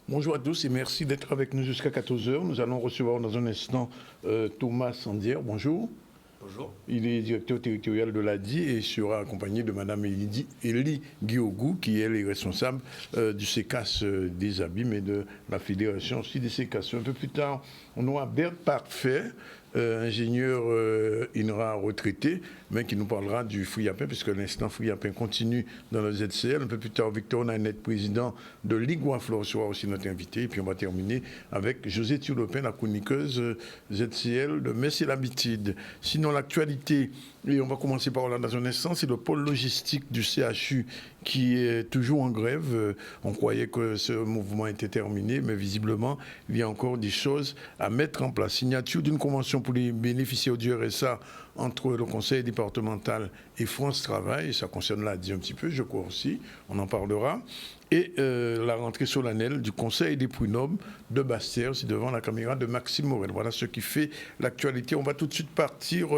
Bonjour à tous et merci d'être avec nous jusqu'à 14 heures. Nous allons recevoir dans un instant Thomas Sandière. Bonjour. Bonjour. Il est directeur territorial de l'ADI et sera accompagné de Mme Élie Guiogou, qui est responsable du CECAS des Abîmes et de la fédération aussi des CECAS. Un peu plus tard, on aura Bert Parfait, ingénieur INRA retraité, mais qui nous parlera du Friapin, puisque l'instant Friapin continue dans le ZCL. Un peu plus tard, Victor Nanette, président de Ligouaflore, sera aussi notre invité. Et puis on va terminer avec José Thiolopin, la chroniqueuse ZCL de Metz et l'Habitude. Sinon, l'actualité, et on va commencer par là dans un instant, c'est le pôle logistique du CHU qui est toujours en grève. On croyait que ce mouvement était terminé, mais visiblement, il y a encore des choses à mettre en place. Signature d'une convention pour les bénéficiaires du RSA entre le conseil départemental et France Travail, ça concerne l'ADI un petit peu, je crois aussi, on en parlera. Et la rentrée solennelle du Conseil des prud'hommes de Basse-Terre, c'est devant la caméra de Maxime Morel. Voilà ce qui fait l'actualité. On va tout de suite partir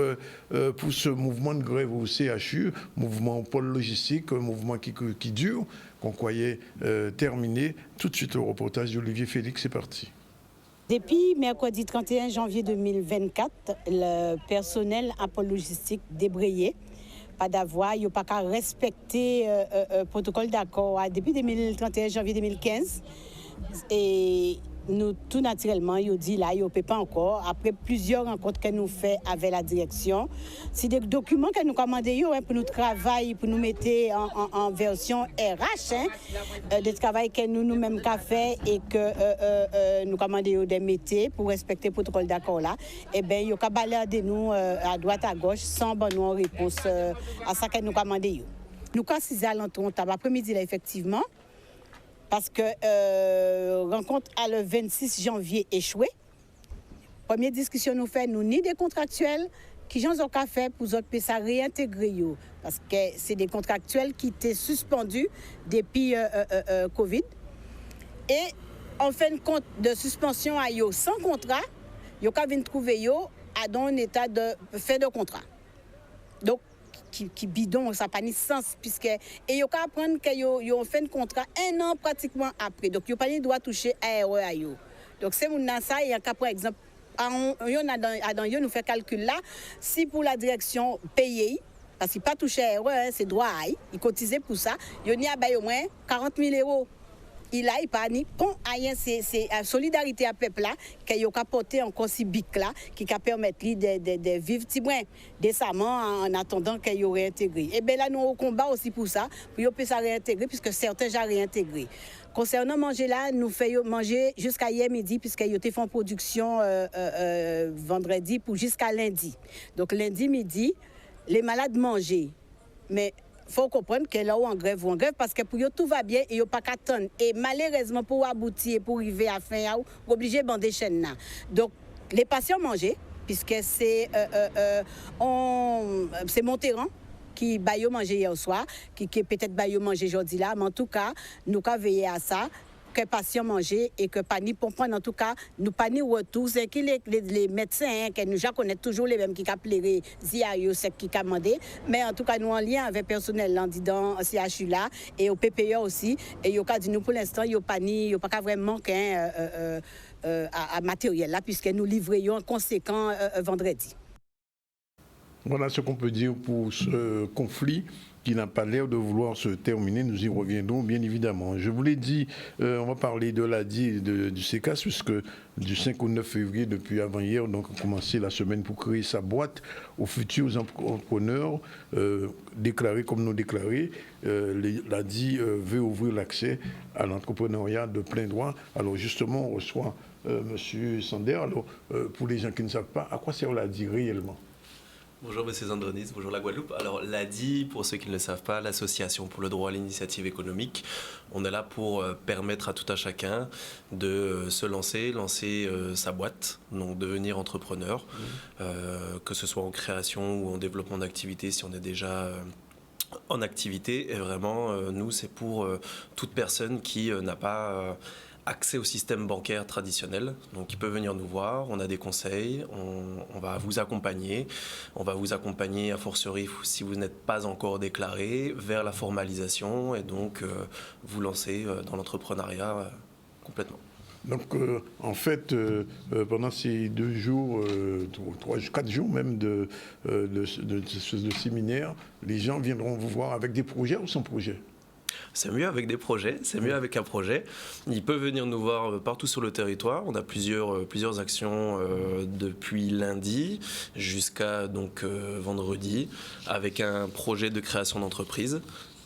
pour ce mouvement de grève au CHU, mouvement pôle logistique, un mouvement qui dure, qu'on croyait terminé. Tout de suite, le reportage d'Olivier Félix, c'est parti. Depuis mercredi 31 janvier 2024, le personnel en pôle logistique débrayé. Pas d'avoir, il n'y a pas qu'à respecter le protocole d'accord depuis 31 janvier 2015. Et nous, tout naturellement, il dit là, il ne peut pas encore. Après plusieurs rencontres que nous faisons avec la direction, c'est des documents que nous commandons pour nous travailler, pour nous mettre en version RH, des travail que nous-mêmes avons fait et que nous commandons des métiers pour respecter le protocole d'accord là. Eh bien, il y a balader nous à droite, à gauche, sans bonne réponse à ça que nous commandons. Nous, quand c'est à l'entour, après-midi là, effectivement, parce que rencontre à le 26 janvier échoué. Première discussion nous fait, nous ni des contractuels qui j'en ai fait pour autres ça réintégrer parce que c'est des contractuels qui étaient suspendus depuis Covid. Et en fin de compte de suspension à yo sans contrat, yo ka vinn trouver yo à dans un état de fait de contrat. Donc qui bidon, ça n'a pas de sens, puisque et yo ka apprendre que yo fait un contrat un an pratiquement après. Donc yo pas ni droit toucher ARE à yo. Donc c'est mon ça et par exemple on a dans yo nous fait calcul là si pour la direction payer parce qu'il pas touché ARE, c'est droit à il cotiser pour ça, yo ni a bay au moins 40 000 euros. Il a pas ni pont rien c'est la solidarité à peuple là qui a porté encore si bic là qui a permettre de vivre petit moins décemment en attendant qu'il y aurait intégré. Et bien là nous au combat aussi pour ça pour yo puisse réintégrer puisque certains j'ai réintégré. Concernant manger là, nous faisons manger jusqu'à hier midi puisque yo te font production vendredi pour jusqu'à lundi. Donc lundi midi les malades mangeaient. Mais il faut comprendre que là où en grève parce que pour eux tout va bien et ils pas qu'attendre et malheureusement pour aboutir pour arriver à fin obligé bander chaîne là. Donc les patients mangeaient puisque c'est Monterrand qui baillot manger hier soir qui peut-être baillot manger aujourd'hui là mais en tout cas nous avons veillé à ça que patients manger et que pas ni comprendre en tout cas nous pas ni retour c'est que les médecins que nous connaissons toujours les mêmes qui appellent ZIAO c'est qui commandé mais en tout cas nous en lien avec personnel là dans CHU là et au PPE aussi et yo ka dit nous pour l'instant yo pas vraiment manquer à matériel là puisque nous livrions en conséquent vendredi. Voilà ce qu'on peut dire pour ce conflit qui n'a pas l'air de vouloir se terminer. Nous y reviendrons bien évidemment. Je vous l'ai dit, on va parler de l'ADI et du CECAS puisque du 5 au 9 février, depuis avant-hier, donc on a commencé la semaine pour créer sa boîte aux futurs entrepreneurs déclarés comme non déclarés. L'ADI veut ouvrir l'accès à l'entrepreneuriat de plein droit. Alors justement, on reçoit M. Sander. Alors pour les gens qui ne savent pas, à quoi sert l'ADI réellement ? Bonjour M. Zandronis, bonjour la Guadeloupe. Alors l'ADI, pour ceux qui ne le savent pas, l'Association pour le droit à l'initiative économique, on est là pour permettre à tout un chacun de se lancer sa boîte, donc devenir entrepreneur, que ce soit en création ou en développement d'activité si on est déjà en activité. Et vraiment, nous, c'est pour toute personne qui n'a pas accès au système bancaire traditionnel. Donc, ils peuvent venir nous voir, on a des conseils, on va vous accompagner. On va vous accompagner, a fortiori, si vous n'êtes pas encore déclaré, vers la formalisation et donc vous lancer dans l'entrepreneuriat complètement. Donc, en fait, pendant ces 2 jours, 4 jours même de séminaire, les gens viendront vous voir avec des projets ou sans projet? C'est mieux avec des projets, c'est mieux avec un projet. Ils peuvent venir nous voir partout sur le territoire. On a plusieurs actions depuis lundi jusqu'à donc vendredi, avec un projet de création d'entreprise.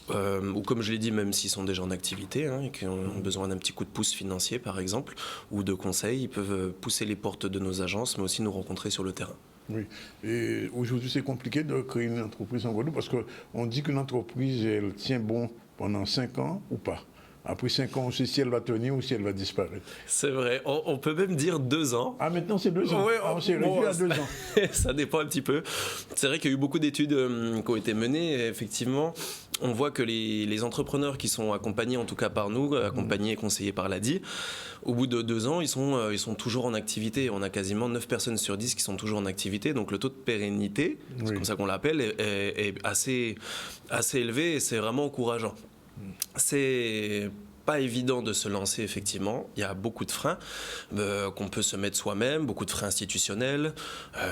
Ou comme je l'ai dit, même s'ils sont déjà en activité et qui ont besoin d'un petit coup de pouce financier par exemple, ou de conseils, ils peuvent pousser les portes de nos agences, mais aussi nous rencontrer sur le terrain. Oui. Et aujourd'hui, c'est compliqué de créer une entreprise en Guadeloupe parce qu'on dit qu'une entreprise, elle tient bon pendant 5 ans ou pas. Après 5 ans, on sait si elle va tenir ou si elle va disparaître. C'est vrai, on peut même dire 2 ans. Ah, maintenant c'est 2 ans. Ouais, on s'est réduit à 2 ans. Ça dépend un petit peu. C'est vrai qu'il y a eu beaucoup d'études qui ont été menées. Et effectivement, on voit que les entrepreneurs qui sont accompagnés, en tout cas par nous, accompagnés et conseillés par l'ADI, au bout de 2 ans, ils sont toujours en activité. On a quasiment 9 personnes sur 10 qui sont toujours en activité. Donc le taux de pérennité, c'est comme ça qu'on l'appelle, est assez élevé et c'est vraiment encourageant. C'est pas évident de se lancer, effectivement. Il y a beaucoup de freins qu'on peut se mettre soi-même, beaucoup de freins institutionnels.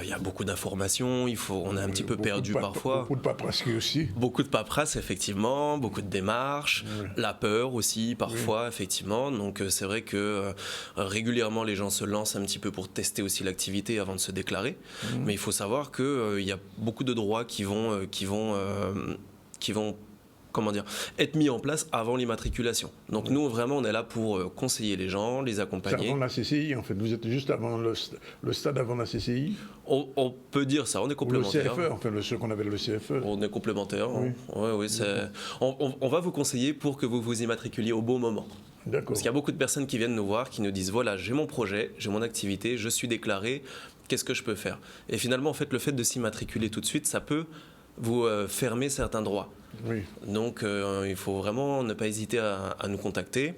Il y a beaucoup d'informations. On est un petit peu perdu parfois. Beaucoup de paperasse aussi. Beaucoup de paperasse, effectivement. Beaucoup de démarches. Oui. La peur aussi, parfois, effectivement. Donc, c'est vrai que régulièrement, les gens se lancent un petit peu pour tester aussi l'activité avant de se déclarer. Mais il faut savoir qu'il y a beaucoup de droits qui vont comment dire, être mis en place avant l'immatriculation. Donc nous, vraiment, on est là pour conseiller les gens, les accompagner. C'est avant la CCI, en fait. Vous êtes juste avant le stade avant la CCI. On peut dire ça, on est complémentaires. Le CFE, enfin, ce qu'on appelle le CFE. On est complémentaires. Oui. Oui, on va vous conseiller pour que vous vous immatriculiez au bon moment. D'accord. Parce qu'il y a beaucoup de personnes qui viennent nous voir, qui nous disent, voilà, j'ai mon projet, j'ai mon activité, je suis déclaré, qu'est-ce que je peux faire? Et finalement, en fait, le fait de s'immatriculer tout de suite, ça peut vous fermer certains droits. Oui. Donc, il faut vraiment ne pas hésiter à nous contacter.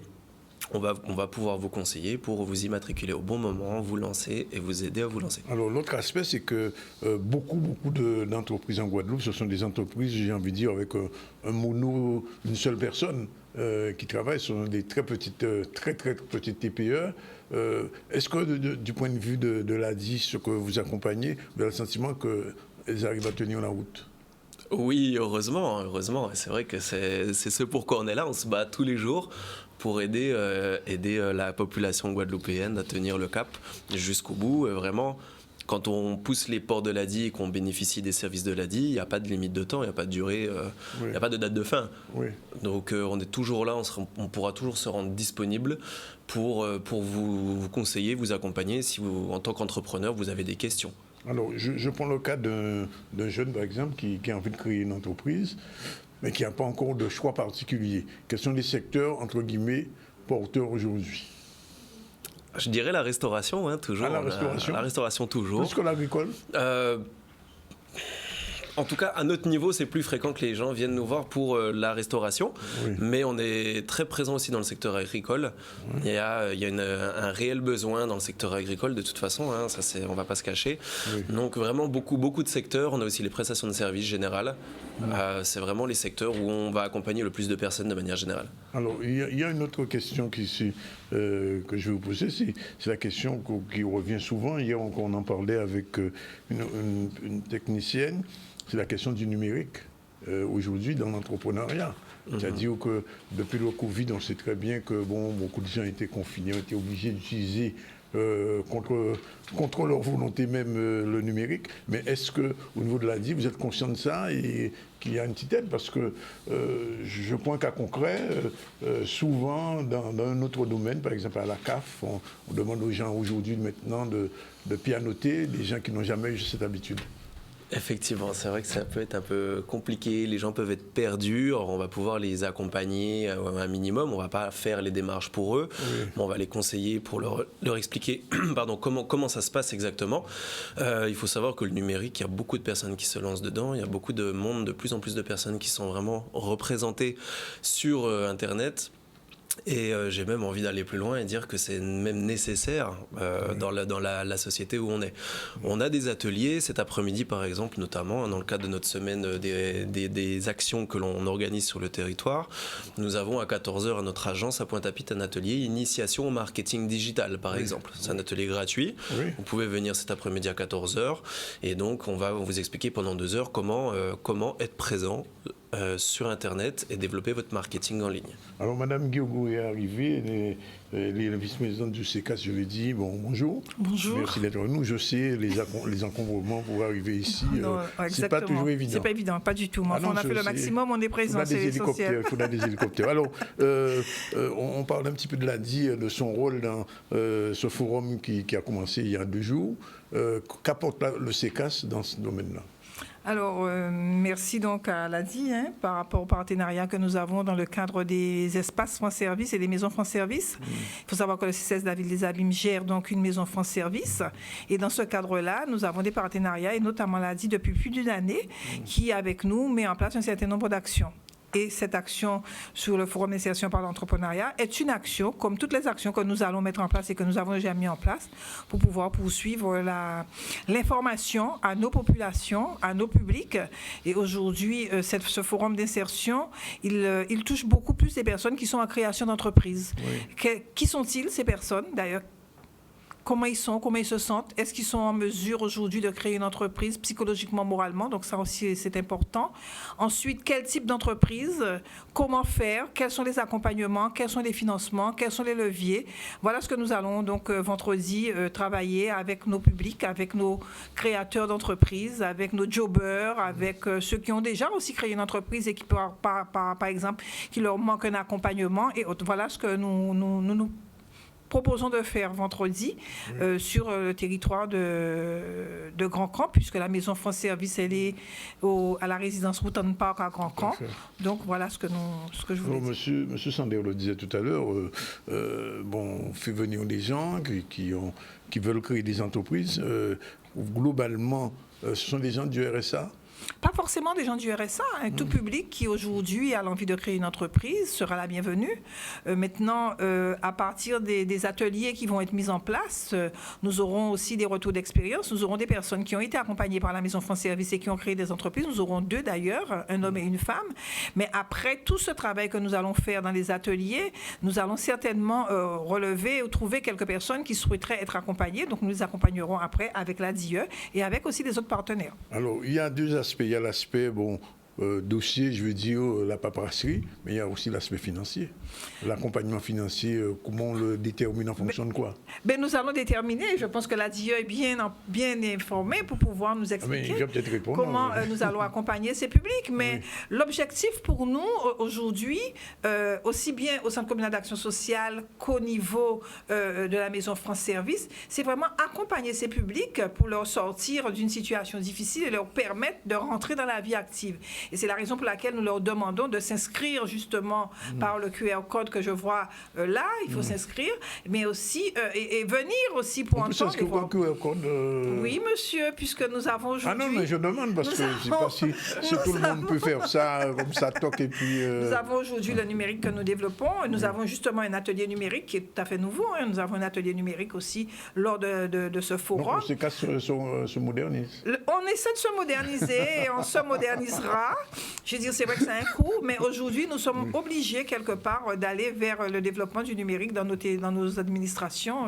On va pouvoir vous conseiller pour vous immatriculer au bon moment, vous lancer et vous aider à vous lancer. Alors, l'autre aspect, c'est que beaucoup d'entreprises en Guadeloupe, ce sont des entreprises, j'ai envie de dire, avec une seule personne qui travaille. Ce sont des très petites TPE. Est-ce que, du point de vue de l'ADI, ce que vous accompagnez, vous avez le sentiment qu'elles arrivent à tenir la route? Oui, heureusement. C'est vrai que c'est ce pourquoi on est là. On se bat tous les jours pour aider la population guadeloupéenne à tenir le cap jusqu'au bout. Vraiment, quand on pousse les portes de l'ADI et qu'on bénéficie des services de l'ADI, il n'y a pas de limite de temps, il n'y a pas de durée, il n'y a pas de date de fin. Oui. Donc on est toujours là, on pourra toujours se rendre disponible pour vous conseiller, vous accompagner si vous, en tant qu'entrepreneur, vous avez des questions. Alors, je prends le cas d'un jeune, par exemple, qui a envie de créer une entreprise, mais qui n'a pas encore de choix particulier. Quels sont les secteurs, entre guillemets, porteurs aujourd'hui? Je dirais la restauration, toujours. La restauration? La restauration, toujours. Plus que l'agricole? En tout cas, à notre niveau, c'est plus fréquent que les gens viennent nous voir pour la restauration. Oui. Mais on est très présent aussi dans le secteur agricole. Oui. Il y a un réel besoin dans le secteur agricole, de toute façon. Ça, on ne va pas se cacher. Oui. Donc, vraiment, beaucoup de secteurs. On a aussi les prestations de services générales. C'est vraiment les secteurs où on va accompagner le plus de personnes de manière générale. Alors, il y a une autre question que je vais vous poser. C'est la question qui revient souvent. Hier, on en parlait avec une technicienne. C'est la question du numérique aujourd'hui dans l'entrepreneuriat. C'est-à-dire que depuis le Covid, on sait très bien que beaucoup de gens étaient confinés, ont été obligés d'utiliser contre leur volonté même le numérique. Mais est-ce qu'au niveau de l'ADI, vous êtes conscient de ça et qu'il y a une petite aide? Parce que je prends un cas concret, souvent dans un autre domaine, par exemple à la CAF, on demande aux gens aujourd'hui maintenant de pianoter, des gens qui n'ont jamais eu cette habitude. Effectivement, c'est vrai que ça peut être un peu compliqué, les gens peuvent être perdus, alors on va pouvoir les accompagner à un minimum, on ne va pas faire les démarches pour eux, mais on va les conseiller pour leur expliquer comment ça se passe exactement. Il faut savoir que le numérique, il y a beaucoup de personnes qui se lancent dedans, il y a beaucoup de monde, de plus en plus de personnes qui sont vraiment représentées sur Internet. Et j'ai même envie d'aller plus loin et dire que c'est même nécessaire dans la société où on est. On a des ateliers cet après-midi, par exemple, notamment dans le cadre de notre semaine des actions que l'on organise sur le territoire. Nous avons à 14h à notre agence à Pointe-à-Pitre un atelier initiation au marketing digital, par exemple. C'est un atelier gratuit. Oui. Vous pouvez venir cet après-midi à 14h et donc on va vous expliquer pendant 2 heures comment être présent sur Internet et développer votre marketing en ligne. Alors, Madame Guiogou est arrivée, les vice-présidente du CECAS, je lui dis bonjour. Bonjour. Merci d'être avec nous. Je sais les encombrements pour arriver ici. C'est pas toujours évident. C'est pas évident, pas du tout. Mais on a fait le maximum, on est présent. On a des hélicoptères. Alors, on parle un petit peu de l'ADI, de son rôle dans ce forum qui a commencé il y a 2 jours. Qu'apporte le CECAS dans ce domaine-là? Alors, merci donc à l'ADI par rapport au partenariat que nous avons dans le cadre des espaces France Service et des maisons France Service. Il faut savoir que le CCS de la Ville des Abîmes gère donc une maison France Service. Et dans ce cadre-là, nous avons des partenariats et notamment l'ADI depuis plus d'une année qui, avec nous, met en place un certain nombre d'actions. Et cette action sur le Forum d'insertion par l'entrepreneuriat est une action, comme toutes les actions que nous allons mettre en place et que nous avons déjà mis en place, pour pouvoir poursuivre l'information à nos populations, à nos publics. Et aujourd'hui, ce Forum d'insertion, il touche beaucoup plus les personnes qui sont en création d'entreprise. Oui. Qui sont-ils, ces personnes, d'ailleurs? Comment ils se sentent? Est-ce qu'ils sont en mesure aujourd'hui de créer une entreprise psychologiquement, moralement? Donc ça aussi, c'est important. Ensuite, quel type d'entreprise? Comment faire? Quels sont les accompagnements? Quels sont les financements? Quels sont les leviers? Voilà ce que nous allons donc vendredi travailler avec nos publics, avec nos créateurs d'entreprises, avec nos jobbers, avec ceux qui ont déjà aussi créé une entreprise et qui, par exemple, qui leur manque un accompagnement. Et voilà ce que nous proposons de faire vendredi sur le territoire de Grand Camp, puisque la maison France Service, elle est à la résidence Routon Park à Grand Camp. Donc voilà ce que je voulais dire. Monsieur Sander le disait tout à l'heure, on fait venir des gens qui veulent créer des entreprises. Globalement, ce sont des gens du RSA? Pas forcément des gens du RSA. Tout public qui aujourd'hui a l'envie de créer une entreprise sera la bienvenue. Maintenant, à partir des ateliers qui vont être mis en place, nous aurons aussi des retours d'expérience. Nous aurons des personnes qui ont été accompagnées par la Maison France Service et qui ont créé des entreprises. Nous aurons 2 d'ailleurs, un homme et une femme. Mais après tout ce travail que nous allons faire dans les ateliers, nous allons certainement relever ou trouver quelques personnes qui souhaiteraient être accompagnées. Donc nous les accompagnerons après avec l'ADIE et avec aussi des autres partenaires. Alors, il y a 2 aspects. Il y a l'aspect, dossier, je veux dire, la paperasserie, mais il y a aussi l'aspect financier. L'accompagnement financier, comment on le détermine en fonction de quoi? Nous allons déterminer, je pense que l'ADIE est bien informée pour pouvoir nous expliquer comment nous allons accompagner ces publics. Mais l'objectif pour nous, aujourd'hui, aussi bien au Centre communal d'action sociale qu'au niveau de la Maison France Service, c'est vraiment accompagner ces publics pour leur sortir d'une situation difficile et leur permettre de rentrer dans la vie active. Et c'est la raison pour laquelle nous leur demandons de s'inscrire justement par le QR code que je vois là. Il faut s'inscrire, mais aussi et venir aussi pour entendre. On peut QR code Oui, monsieur, puisque nous avons aujourd'hui... Ah non, mais je demande parce que je ne sais pas si tout le monde peut faire ça comme ça, toc et puis... Nous avons aujourd'hui le numérique que nous développons. Nous avons justement un atelier numérique qui est tout à fait nouveau. Nous avons un atelier numérique aussi lors de ce forum. Donc, CECAS se modernise. On essaie de se moderniser et on se modernisera. Je veux dire, c'est vrai que c'est un coût, mais aujourd'hui, nous sommes obligés, quelque part, d'aller vers le développement du numérique dans nos administrations.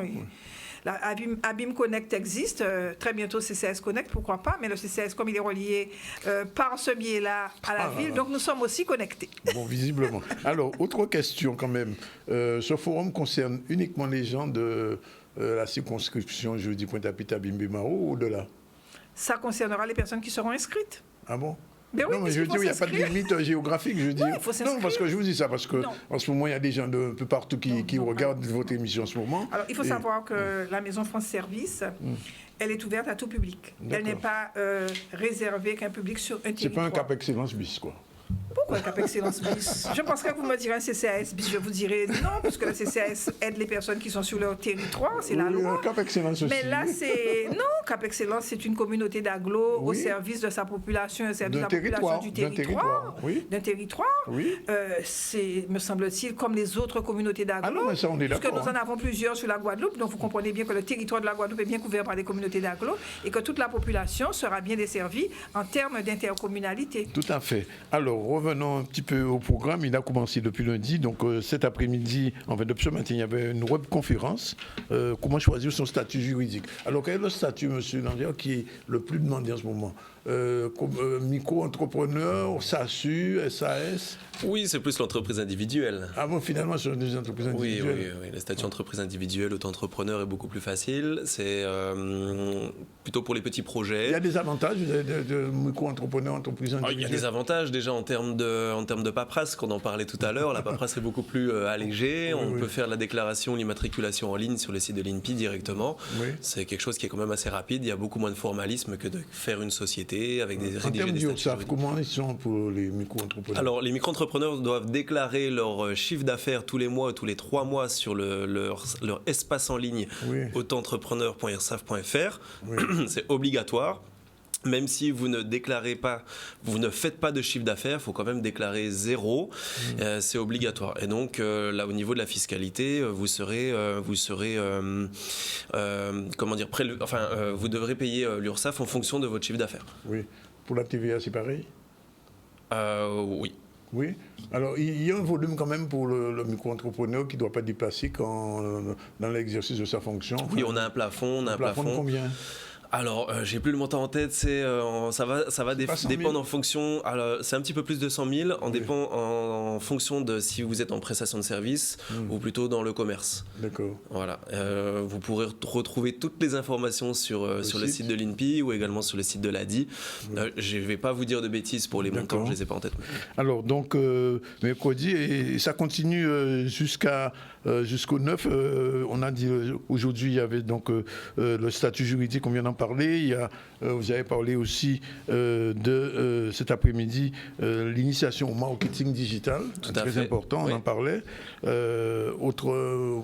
Abim Connect existe, très bientôt CCS Connect, pourquoi pas, mais le CCS, comme il est relié par ce biais-là à la ville, donc nous sommes aussi connectés. Bon, visiblement. Alors, autre question quand même. Ce forum concerne uniquement les gens de la circonscription, je dis Pointe-à-Pitre, Abim-Bemao ou au-delà? Ça concernera les personnes qui seront inscrites. Ah bon? Ben oui, non, mais je veux dire, il n'y a pas de limite géographique. Je veux dire. Non, parce que je vous dis ça, parce qu'en ce moment, il y a des gens de peu partout qui regardent votre émission en ce moment. Alors, il faut savoir que la Maison France Service, elle est ouverte à tout public. Elle n'est pas réservée qu'à un public sur un territoire. C'est pas un Cap Excellence bis, quoi. Pourquoi Cap Excellence bis? Je penserais que vous me direz un CCAS bis, je vous dirais non, puisque le CCAS aide les personnes qui sont sur leur territoire, c'est la loi. Cap Excellence aussi. Mais là, c'est... Non, Cap Excellence, c'est une communauté d'agglo au service de sa population, au service de la population du territoire. D'un territoire. Oui. C'est, me semble-t-il, comme les autres communautés d'agglo. Ah non, mais ça, on est d'accord. Puisque nous en avons plusieurs sur la Guadeloupe, donc vous comprenez bien que le territoire de la Guadeloupe est bien couvert par des communautés d'agglo et que toute la population sera bien desservie en termes d'intercommunalité. Tout à fait. Alors, revenons un petit peu au programme. Il a commencé depuis lundi. Donc, cet après-midi, en fait, depuis ce matin, il y avait une webconférence. Comment choisir son statut juridique? Alors, quel est le statut, monsieur Landier, qui est le plus demandé en ce moment? Micro-entrepreneur, SASU, SAS? Oui, c'est plus l'entreprise individuelle. Ah bon, finalement, ce sont des entreprises individuelles. Oui. Le statut entreprise individuelle, auto-entrepreneur est beaucoup plus facile. C'est plutôt pour les petits projets. Il y a des avantages de micro-entrepreneur, entreprise individuelle? Il y a des avantages déjà en termes de paperasse, qu'on en parlait tout à l'heure. La paperasse est beaucoup plus allégée. On peut faire la déclaration, l'immatriculation en ligne sur le site de l'INPI directement. Oui. C'est quelque chose qui est quand même assez rapide. Il y a beaucoup moins de formalisme que de faire une société avec des en termes d'URSSAF, comment ils sont pour les micro-entrepreneurs? Alors, les micro-entrepreneurs doivent déclarer leur chiffre d'affaires tous les mois, tous les 3 mois sur leur espace en ligne, autoentrepreneur.ursaf.fr. Oui. C'est obligatoire. Même si vous ne déclarez pas, vous ne faites pas de chiffre d'affaires, il faut quand même déclarer 0. C'est obligatoire. Et donc, là, au niveau de la fiscalité, vous devrez payer l'URSSAF en fonction de votre chiffre d'affaires. Oui. Pour la TVA, c'est pareil? Oui. Oui. Alors, il y a un volume quand même pour le micro-entrepreneur qui ne doit pas dépasser dans l'exercice de sa fonction. Oui, on a un plafond. Un plafond de combien? Alors, j'ai plus le montant en tête, ça va dépendre en fonction. Alors, c'est un petit peu plus de 100 000, en fonction de si vous êtes en prestation de service ou plutôt dans le commerce. D'accord. Voilà. Vous pourrez retrouver toutes les informations sur le site de l'INPI ou également sur le site de l'ADI. Je ne vais pas vous dire de bêtises pour les montants, je ne les ai pas en tête. Alors, donc, mercredi, et ça continue jusqu'au 9. On a dit aujourd'hui, il y avait donc le statut juridique, on vient d'en parler. Vous avez parlé aussi de cet après-midi, l'initiation au marketing digital. Tout très fait. Important, on en parlait. Autre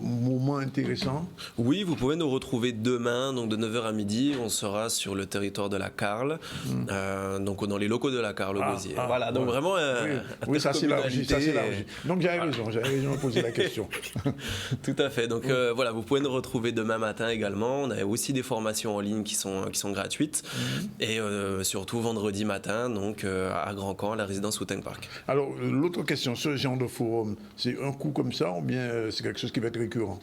moment intéressant? Oui, vous pouvez nous retrouver demain, donc de 9h à midi. On sera sur le territoire de la Carle, donc dans les locaux de la Carle au Gosier. Voilà, donc vraiment... oui, ça c'est large. Donc j'avais raison de poser la question. Tout à fait. Donc voilà, vous pouvez nous retrouver demain matin également. On a aussi des formations en ligne qui sont gratuites. Et surtout vendredi matin, donc à Grand Camp, à la résidence Wooten Park. Alors, l'autre question, ce genre de forum, c'est un coup comme ça ou bien c'est quelque chose qui va être récurrent?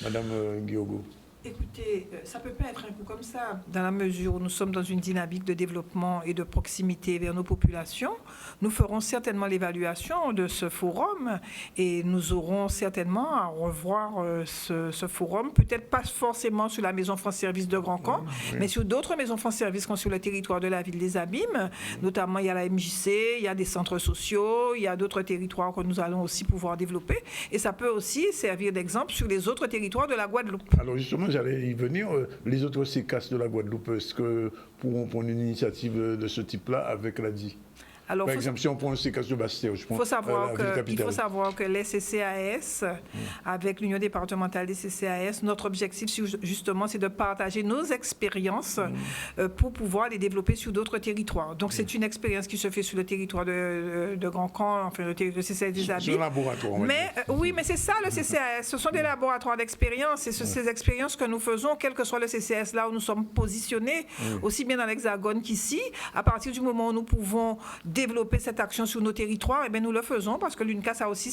Madame Guiogo. Écoutez, ça ne peut pas être un coup comme ça, dans la mesure où nous sommes dans une dynamique de développement et de proximité vers nos populations. Nous ferons certainement l'évaluation de ce forum et nous aurons certainement à revoir ce forum, peut-être pas forcément sur la Maison France Service de Grand Camp, mais sur d'autres maisons France Service qui sont sur le territoire de la ville des Abîmes. Notamment, il y a la MJC, il y a des centres sociaux, il y a d'autres territoires que nous allons aussi pouvoir développer. Et ça peut aussi servir d'exemple sur les autres territoires de la Guadeloupe. Alors justement, j'allais y venir. Les autres CCAS de la Guadeloupe, est-ce que pourront prendre une initiative de ce type-là avec l'ADI? Alors, par exemple, si on prend un CCAS de Bastia, je pense, il faut savoir que les CCAS, avec l'Union départementale des CCAS, notre objectif, justement, c'est de partager nos expériences pour pouvoir les développer sur d'autres territoires. Donc, c'est une expérience qui se fait sur le territoire de Grand Camp, enfin, le territoire de CCAS des Abîmes. C'est un laboratoire, oui, mais c'est ça, le CCAS. Ce sont des laboratoires d'expérience et ces expériences que nous faisons, quel que soit le CCAS là où nous sommes positionnés, aussi bien dans l'Hexagone qu'ici, à partir du moment où nous pouvons développer cette action sur nos territoires, eh bien nous le faisons parce que l'UNCAS a aussi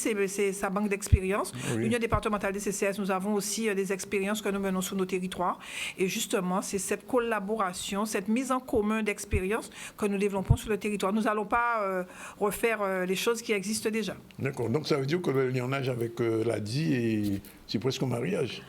sa banque d'expérience. L'Union départementale des CCAS, nous avons aussi des expériences que nous menons sur nos territoires. Et justement, c'est cette collaboration, cette mise en commun d'expériences que nous développons sur le territoire. Nous n'allons pas refaire les choses qui existent déjà. D'accord. Donc ça veut dire que le lionnage avec l'ADI, c'est presque un mariage.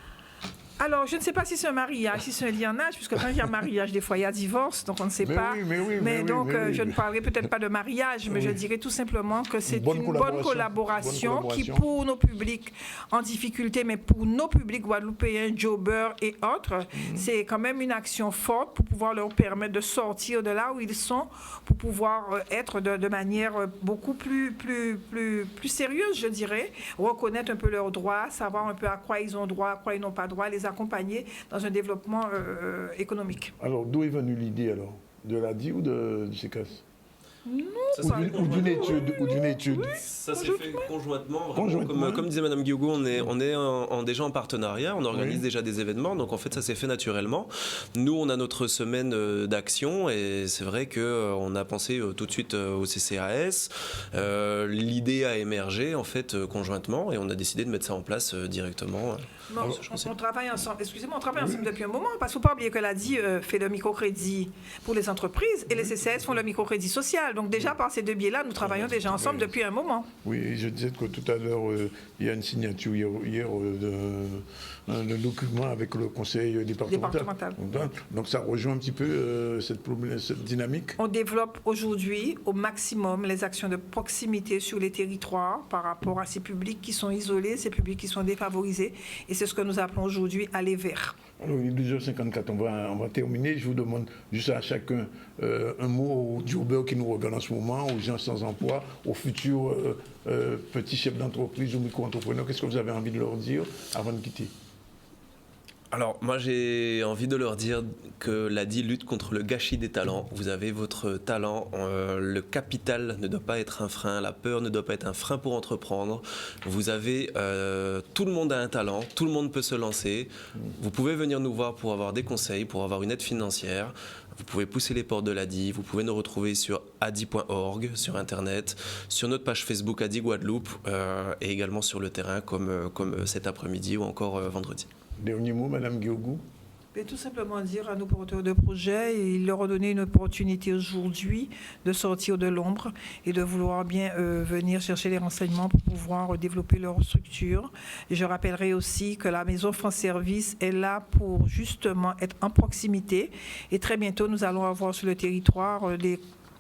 Alors, je ne sais pas si c'est un mariage, si c'est un lianage, puisque quand il y a mariage, des fois, il y a divorce, donc on ne sait pas. Je ne parlerai peut-être pas de mariage, mais je dirais tout simplement que c'est une bonne collaboration qui, pour nos publics en difficulté, mais pour nos publics guadeloupéens, jobbers et autres, c'est quand même une action forte pour pouvoir leur permettre de sortir de là où ils sont, pour pouvoir être de manière beaucoup plus sérieuse, je dirais, reconnaître un peu leurs droits, savoir un peu à quoi ils ont droit, à quoi ils n'ont pas droit, les accompagner dans un développement économique. Alors, d'où est venue l'idée, alors? De l'ADI ou du CECAS? Non, ou d'une étude. Ça s'est fait conjointement. Comme disait Mme Guiogo, on est déjà en partenariat, on organise déjà des événements, donc en fait ça s'est fait naturellement. Nous, on a notre semaine d'action et c'est vrai qu'on a pensé tout de suite au CCAS. L'idée a émergé en fait conjointement et on a décidé de mettre ça en place directement. Non, on travaille ensemble. Excusez-moi, on travaille ensemble depuis un moment parce qu'il ne faut pas oublier que l'ADI fait le microcrédit pour les entreprises et les CCAS font le microcrédit social. Donc déjà par ces deux biais-là, nous travaillons déjà ensemble depuis un moment. Oui, je disais que tout à l'heure, il y a une signature hier d'un document avec le conseil départemental. Donc ça rejoint un petit peu cette dynamique. On développe aujourd'hui au maximum les actions de proximité sur les territoires par rapport à ces publics qui sont isolés, ces publics qui sont défavorisés. Et c'est ce que nous appelons aujourd'hui aller vers. Alors, il est 12h54, on va terminer. Je vous demande juste à chacun un mot aux jobbers qui nous regardent en ce moment, aux gens sans emploi, aux futurs petits chefs d'entreprise ou micro-entrepreneurs. Qu'est-ce que vous avez envie de leur dire avant de quitter? Alors, moi, j'ai envie de leur dire que l'ADI lutte contre le gâchis des talents. Vous avez votre talent, le capital ne doit pas être un frein, la peur ne doit pas être un frein pour entreprendre. Vous avez, tout le monde a un talent, tout le monde peut se lancer. Vous pouvez venir nous voir pour avoir des conseils, pour avoir une aide financière. Vous pouvez pousser les portes de l'ADI, vous pouvez nous retrouver sur adi.org, sur Internet, sur notre page Facebook ADI Guadeloupe et également sur le terrain comme cet après-midi ou encore vendredi. Dernier mot, Mme Guiogo. Tout simplement dire à nos porteurs de projets et leur donner une opportunité aujourd'hui de sortir de l'ombre et de vouloir bien venir chercher les renseignements pour pouvoir développer leur structure. Et je rappellerai aussi que la Maison France Service est là pour justement être en proximité et très bientôt nous allons avoir sur le territoire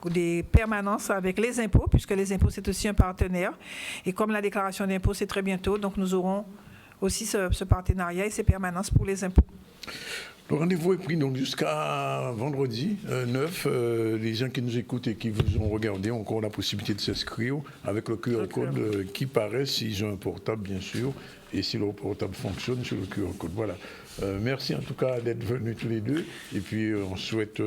des permanences avec les impôts, puisque les impôts c'est aussi un partenaire et comme la déclaration d'impôts c'est très bientôt, donc nous aurons aussi ce partenariat et ces permanences pour les impôts. Le rendez-vous est pris donc jusqu'à vendredi 9. Les gens qui nous écoutent et qui vous ont regardé ont encore la possibilité de s'inscrire avec le QR code qui paraît s'ils ont un portable, bien sûr, et si leur portable fonctionne sur le QR code. Voilà. Merci en tout cas d'être venus tous les deux. Et puis on souhaite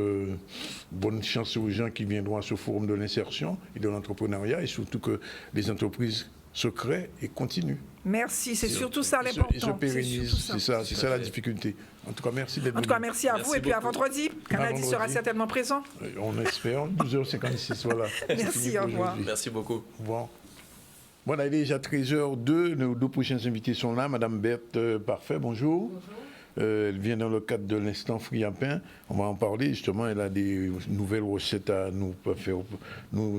bonne chance aux gens qui viendront à ce forum de l'insertion et de l'entrepreneuriat et surtout que les entreprises se créent et continuent. Merci, c'est surtout ça l'important. Ils se pérennisent, c'est ça la difficulté. En tout cas, merci d'être venu. En tout cas, merci à vous et puis à vendredi. Canadi sera certainement présent. On espère, 12h56, voilà. Merci, au revoir. Merci beaucoup. Bon. Voilà, il est déjà 13h02. Nos deux prochains invités sont là. Madame Berthe Parfait, bonjour. Bonjour. Elle vient dans le cadre de l'instant Fruits à Pain. On va en parler justement. Elle a des nouvelles recettes à nous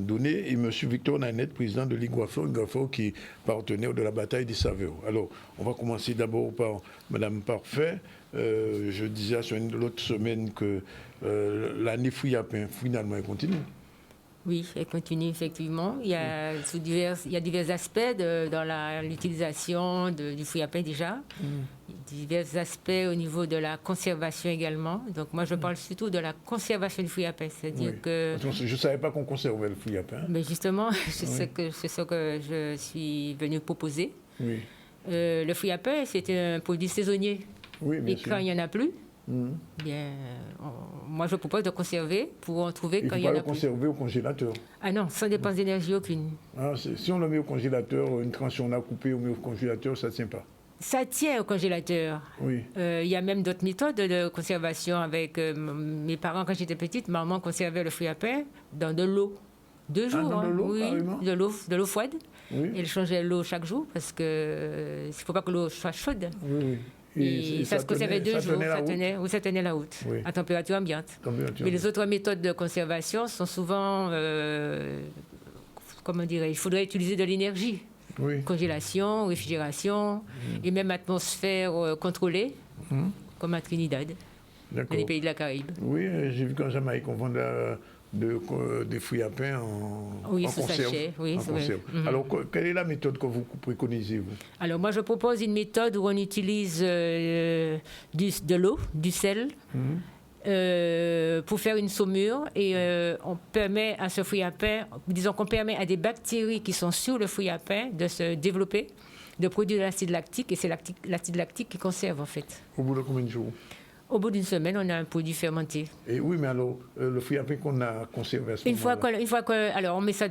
donner. Et M. Victor Nanette, président de l'IGUAFO, qui est partenaire de la bataille des saveurs. Alors, on va commencer d'abord par Mme Parfait. Je disais sur l'autre semaine que l'année Fruits à Pain, finalement, elle continue. Oui, elle continue effectivement. Il y a divers aspects dans l'utilisation du fruit à pain déjà. Divers aspects au niveau de la conservation également. Donc moi, je parle surtout de la conservation du fruit à pain. C'est-à-dire que... Je ne savais pas qu'on conservait le fruit à pain. Mais justement, c'est ce que je suis venue proposer. Oui. Le fruit à pain, c'est un produit saisonnier. Oui, bien Et sûr. quand il n'y en a plus, bien, moi je propose de conserver pour en trouver quand il y en a plus. Il faut pas le conserver au congélateur. Ah non, sans dépense d'énergie aucune. Ah, si on le met au congélateur, une tranche on a coupée, on met au congélateur, ça ne tient pas. Ça tient au congélateur. Oui. Il y a même d'autres méthodes de conservation avec mes parents quand j'étais petite. Maman conservait le fruit à pain dans de l'eau. 2 jours. Dans de l'eau, carrément. De l'eau froide. Oui. Elle changeait l'eau chaque jour parce qu'il ne faut pas que l'eau soit chaude. Oui. Et ça se conservait 2 jours, ça tenait la route, oui. à température ambiante. Mais les autres méthodes de conservation sont souvent, comment dire, il faudrait utiliser de l'énergie. Oui. Congélation, réfrigération, et même atmosphère contrôlée. comme à Trinidad, dans D'accord. les pays de la Caraïbe. Oui, j'ai vu qu'en Jamaïque, on vendait des fruits à pain Oui, en sous conserve. sachet, oui, En c'est vrai. conserve. Mhm. Alors, quelle est la méthode que vous préconisez, vous? Alors moi, je propose une méthode où on utilise de l'eau, du sel, pour faire une saumure et on permet à ce fruit à pain, disons qu'on permet à des bactéries qui sont sur le fruit à pain de se développer, de produire de l'acide lactique et c'est l'acide lactique qui conserve en fait. Au bout de combien de jours? Au bout d'une semaine, on a un produit fermenté. Et oui, mais alors, le fruit à pain qu'on a conservé à ce moment-là, Alors on met ça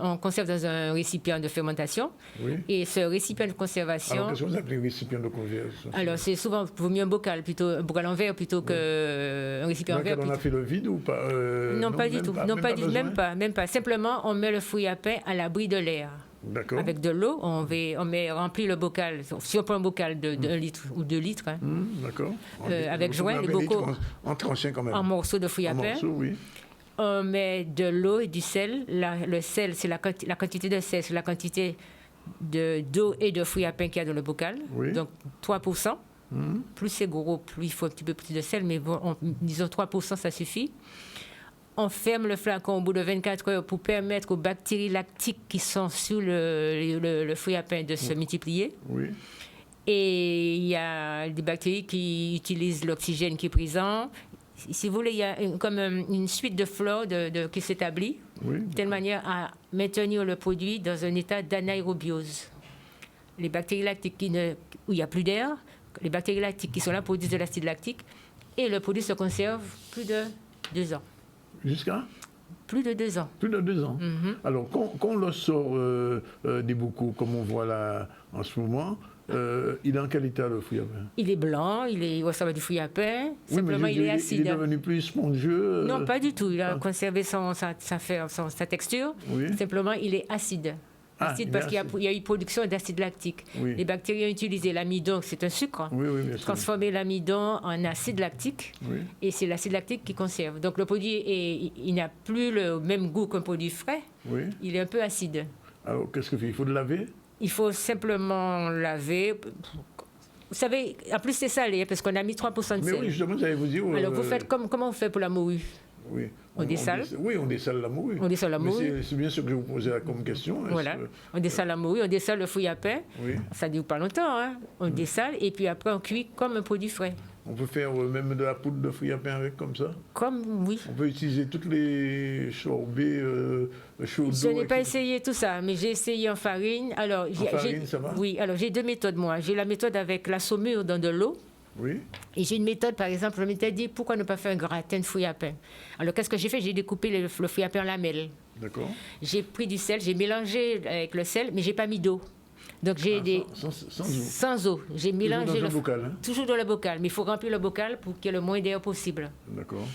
on conserve dans un récipient de fermentation oui. et ce récipient de conservation. Alors, qu'est-ce que vous appelez récipient de conservation? Alors, c'est souvent, vaut mieux un bocal en verre plutôt qu'un récipient en verre. On a fait le vide ou pas? Non, pas du tout. Non, même pas. Simplement, on met le fruit à pain à l'abri de l'air. D'accord. Avec de l'eau, on remplit le bocal. Si on prend un bocal de 1 litre ou 2 litres, hein, D'accord. avec joint, le bocaux, en tranchant quand même. en morceaux de fruit à En pain. morceaux, oui. On met de l'eau et du sel. Le sel, c'est la quantité de sel, c'est la quantité d'eau et de fruits à pain qu'il y a dans le bocal. Oui. Donc 3%. Plus c'est gros, plus il faut un petit peu plus de sel, mais bon, disons 3%, ça suffit. On ferme le flacon au bout de 24 heures pour permettre aux bactéries lactiques qui sont sur le fruit à pain de se multiplier. Oui. Et il y a des bactéries qui utilisent l'oxygène qui est présent. Si vous voulez, il y a comme une suite de flore qui s'établit, Oui. de telle manière à maintenir le produit dans un état d'anaérobiose. Les bactéries lactiques où il n'y a plus d'air, les bactéries lactiques qui sont là produisent de l'acide lactique et le produit se conserve plus de 2 ans. Jusqu'à? Plus de 2 ans. Plus de 2 ans. Alors, quand on le sort des bocaux, comme on voit là en ce moment, il est en quel état le fruit à pain? Il est blanc, il ressemble à du fruit à pain, Oui, mais simplement il est acide. Il est devenu plus spongieux. Non, pas du tout. Il a conservé sa texture. Oui. Simplement, il est acide. Acide il parce est qu'il acide. y a eu production d'acide lactique. Oui. Les bactéries ont utilisé l'amidon, c'est un sucre, Oui, oui, bien sûr. transformé l'amidon en acide lactique. Oui. Et c'est l'acide lactique qui conserve. Donc le produit, il n'a plus le même goût qu'un produit frais. Oui. Il est un peu acide. Alors, qu'est-ce qu'il faut? Il faut le laver? Il faut simplement laver. Vous savez, en plus c'est salé, parce qu'on a mis 3% de Mais sel. oui, justement, j'allais vous dire. Alors vous faites comment vous faites pour la morue? Oui. On dessale? Oui, on dessale la morue. On dessale la Mais morue. c'est bien ce que je vous posais là comme question. Voilà. On dessale la morue, on dessale le fruit à pain. Oui. Ça ne dure pas longtemps, hein. On dessale et puis après on cuit comme un produit frais. On peut faire même de la poudre de fruits à pain avec, comme ça. Comme, oui. On peut utiliser toutes les sorbets chauds d'eau. Je n'ai pas etc. essayé tout ça, mais j'ai essayé en farine. Alors, farine, ça va? Oui, alors j'ai 2 méthodes, moi. J'ai la méthode avec la saumure dans de l'eau. Oui. Et j'ai une méthode, par exemple, je m'étais dit, pourquoi ne pas faire un gratin de fruits à pain? Alors, qu'est-ce que j'ai fait? J'ai découpé le fruit à pain en lamelles. D'accord. J'ai pris du sel, j'ai mélangé avec le sel, mais j'ai pas mis d'eau. Donc, j'ai Sans eau. sans eau. J'ai mélangé dans un bocal, hein? Toujours dans le bocal, mais il faut remplir le bocal pour qu'il y ait le moins d'air possible. D'accord.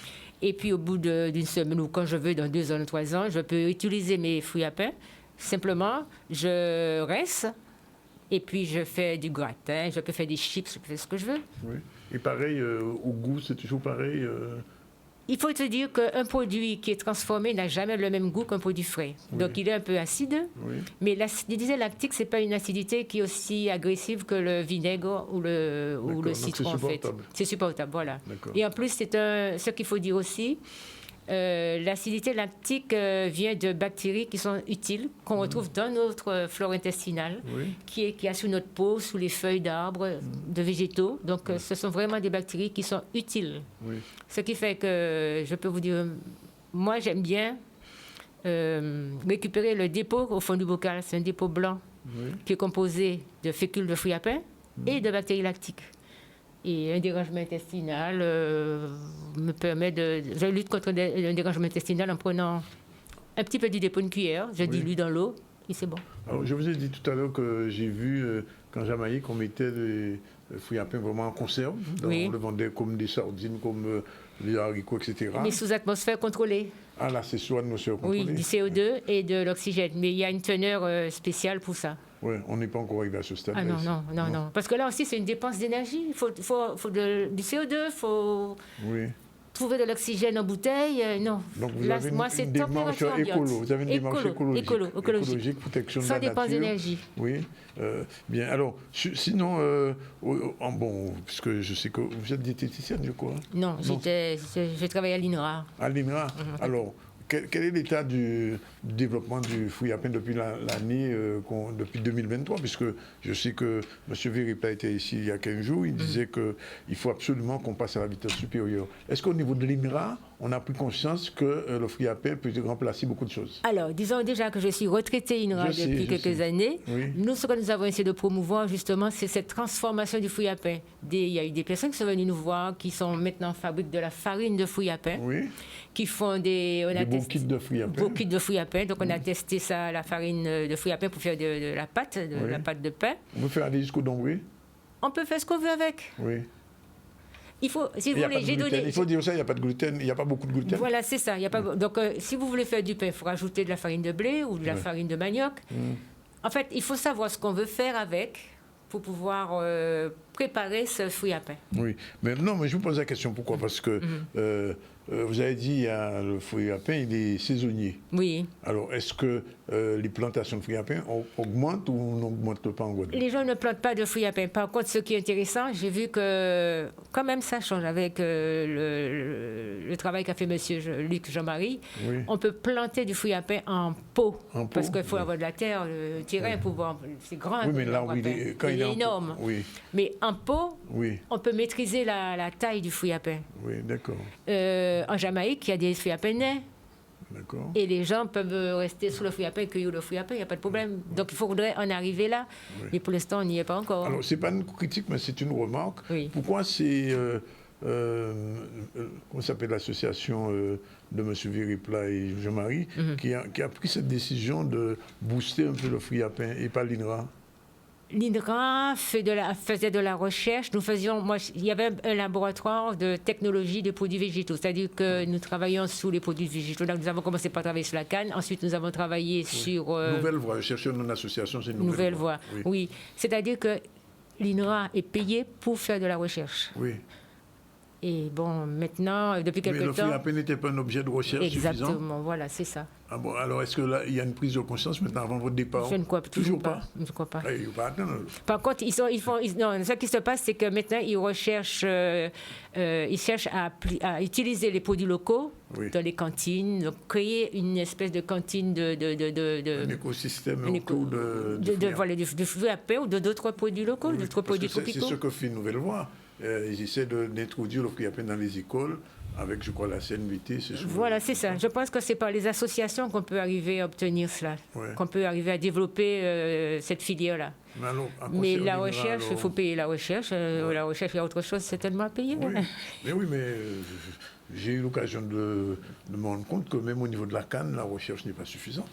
Et puis, au bout d'une semaine ou quand je veux, dans 2 ans ou 3 ans, je peux utiliser mes fruits à pain. Simplement, je reste. Et puis, je fais du gratin, je peux faire des chips, je peux faire ce que je veux. Oui. Et pareil, au goût, c'est toujours pareil. Il faut te dire qu'un produit qui est transformé n'a jamais le même goût qu'un produit frais. Oui. Donc, il est un peu acide. Oui. Mais l'acidité lactique, ce n'est pas une acidité qui est aussi agressive que le vinaigre ou le donc citron, c'est en fait. supportable. C'est supportable, voilà. D'accord. Et en plus, ce qu'il faut dire aussi, l'acidité lactique vient de bactéries qui sont utiles, qu'on retrouve dans notre flore intestinale, Oui. qui a sous notre peau, sous les feuilles d'arbres, de végétaux. Donc, ce sont vraiment des bactéries qui sont utiles. Oui. Ce qui fait que, je peux vous dire, moi, j'aime bien récupérer le dépôt au fond du bocal. C'est un dépôt blanc Oui. qui est composé de fécules de fruits à pain et de bactéries lactiques. Et un dérangement intestinal me permet de... Je lutte contre un dérangement intestinal en prenant un petit peu du dépôt, une cuillère, je dilue dans l'eau et c'est bon. Alors, je vous ai dit tout à l'heure que j'ai vu qu'en Jamaïque, on mettait des fruits à pain vraiment en conserve. Donc, Oui. on le vendait comme des sardines, comme des haricots, etc. Mais sous atmosphère contrôlée. Ah là, c'est sous atmosphère Oui, contrôlée. du CO2 et de l'oxygène. Mais il y a une teneur spéciale pour ça. Oui, on n'est pas encore arrivé à ce stade. Ah non. Parce que là aussi, c'est une dépense d'énergie. Il faut du CO2, il faut Oui. trouver de l'oxygène en bouteille, non. Donc vous Là, avez moi, une c'est démarche température ambiante. écolo. Vous avez une démarche écologique. Écologique. Protection de Ça la dépend nature. d'énergie. Oui. Bien. Alors, sinon, bon, puisque je sais que vous êtes diététicienne, je crois. Non, je travaillais à l'INRA. À l'INRA. Alors, quel est l'état du développement du fruit à pain depuis l'année, depuis 2023? Puisque je sais que M. Véripla était ici il y a 15 jours, il disait qu'il faut absolument qu'on passe à la vitesse supérieure. Est-ce qu'au niveau de l'INRA, on a pris conscience que le fruit à pain peut remplacer beaucoup de choses? Alors, disons déjà que je suis retraitée INRA depuis quelques années. Oui. Nous, ce que nous avons essayé de promouvoir, justement, c'est cette transformation du fruit à pain. Il y a eu des personnes qui sont venues nous voir, qui sont maintenant fabriquent de la farine de fruits à pain, Oui. qui font des beaux kits de fruits à pain. beaux kits de fruits à pain. Donc, on a testé ça, la farine de fruits à pain, pour faire de la pâte, la pâte de pain. On peut faire aller jusqu'au dombré? On peut faire ce qu'on veut avec. Oui. Il faut, si Il vous y a voulez, pas de j'ai gluten. donné. Il faut dire ça, il n'y a pas de gluten, il n'y a pas beaucoup de gluten. Voilà, c'est ça. Il y a pas, donc, si vous voulez faire du pain, il faut rajouter de la farine de blé ou de la farine de manioc. En fait, il faut savoir ce qu'on veut faire avec pour pouvoir préparer ce fruit à pain. Oui, mais non, mais je vous pose la question, pourquoi? Parce que vous avez dit, le fruit à pain, il est saisonnier. Oui. Alors, est-ce que les plantations de fruits à pain augmentent ou n'augmentent pas en Guadeloupe? Les gens ne plantent pas de fruits à pain. Par contre, ce qui est intéressant, j'ai vu que quand même ça change avec le travail qu'a fait M. Luc Jean-Marie. Oui. On peut planter du fruit à pain en pot. En pot, Parce qu'il faut oui. avoir de la terre, le terrain pour voir. C'est grand. Oui, mais là l'arbre où à pain. quand il est en pot, énorme. Oui, Mais en pot, oui, on peut maîtriser la taille du fruit à pain. oui, d'accord, En Jamaïque, il y a des fruits à pain nés. d'accord. Et les gens peuvent rester sous le fruit à pain, cueillir le fruit à pain, il n'y a pas de problème. Donc il faudrait en arriver là. Oui. Mais pour l'instant, on n'y est pas encore. Alors, c'est pas une critique, mais c'est une remarque. Oui. Pourquoi c'est... comment s'appelle l'association de M. Véripla et Jean-Marie qui a pris cette décision de booster un peu le fruit à pain et pas l'INRA? L'INRA faisait de la recherche. Il y avait un laboratoire de technologie des produits végétaux, c'est-à-dire que nous travaillions sur les produits végétaux. Donc, nous avons commencé par travailler sur la canne. Ensuite, nous avons travaillé sur... Nouvelle Voie, je cherchais une association, c'est Nouvelle Voie. Oui. Oui. C'est-à-dire que l'INRA est payé pour faire de la recherche. Oui. Et bon, maintenant, depuis Mais quelque le fruit temps... à pain n'était pas un objet de recherche suffisant? Exactement, voilà, c'est ça. Ah bon, alors est-ce que là, il y a une prise de conscience maintenant avant votre départ? Je ne crois toujours pas. Je ne crois pas. Ah, il faut pas attendre. Par contre, non, ce qui se passe, c'est que maintenant, ils cherchent à utiliser les produits locaux Oui. dans les cantines, donc créer une espèce de cantine Un écosystème autour du fruit à pain ou d'autres produits locaux, Oui, d'autres parce produits que c'est tropicaux. ce que fait Nouvelle Voie. Ils essaient d'introduire le fruit à pain dans les écoles avec, je crois, la CNVT. Voilà, c'est ça. Je pense que c'est par les associations qu'on peut arriver à obtenir cela, Ouais. qu'on peut arriver à développer cette filière-là. Mais la recherche, il faut payer la recherche. La recherche, il y a autre chose certainement à payer. Oui. Mais j'ai eu l'occasion de me rendre compte que même au niveau de la canne, la recherche n'est pas suffisante.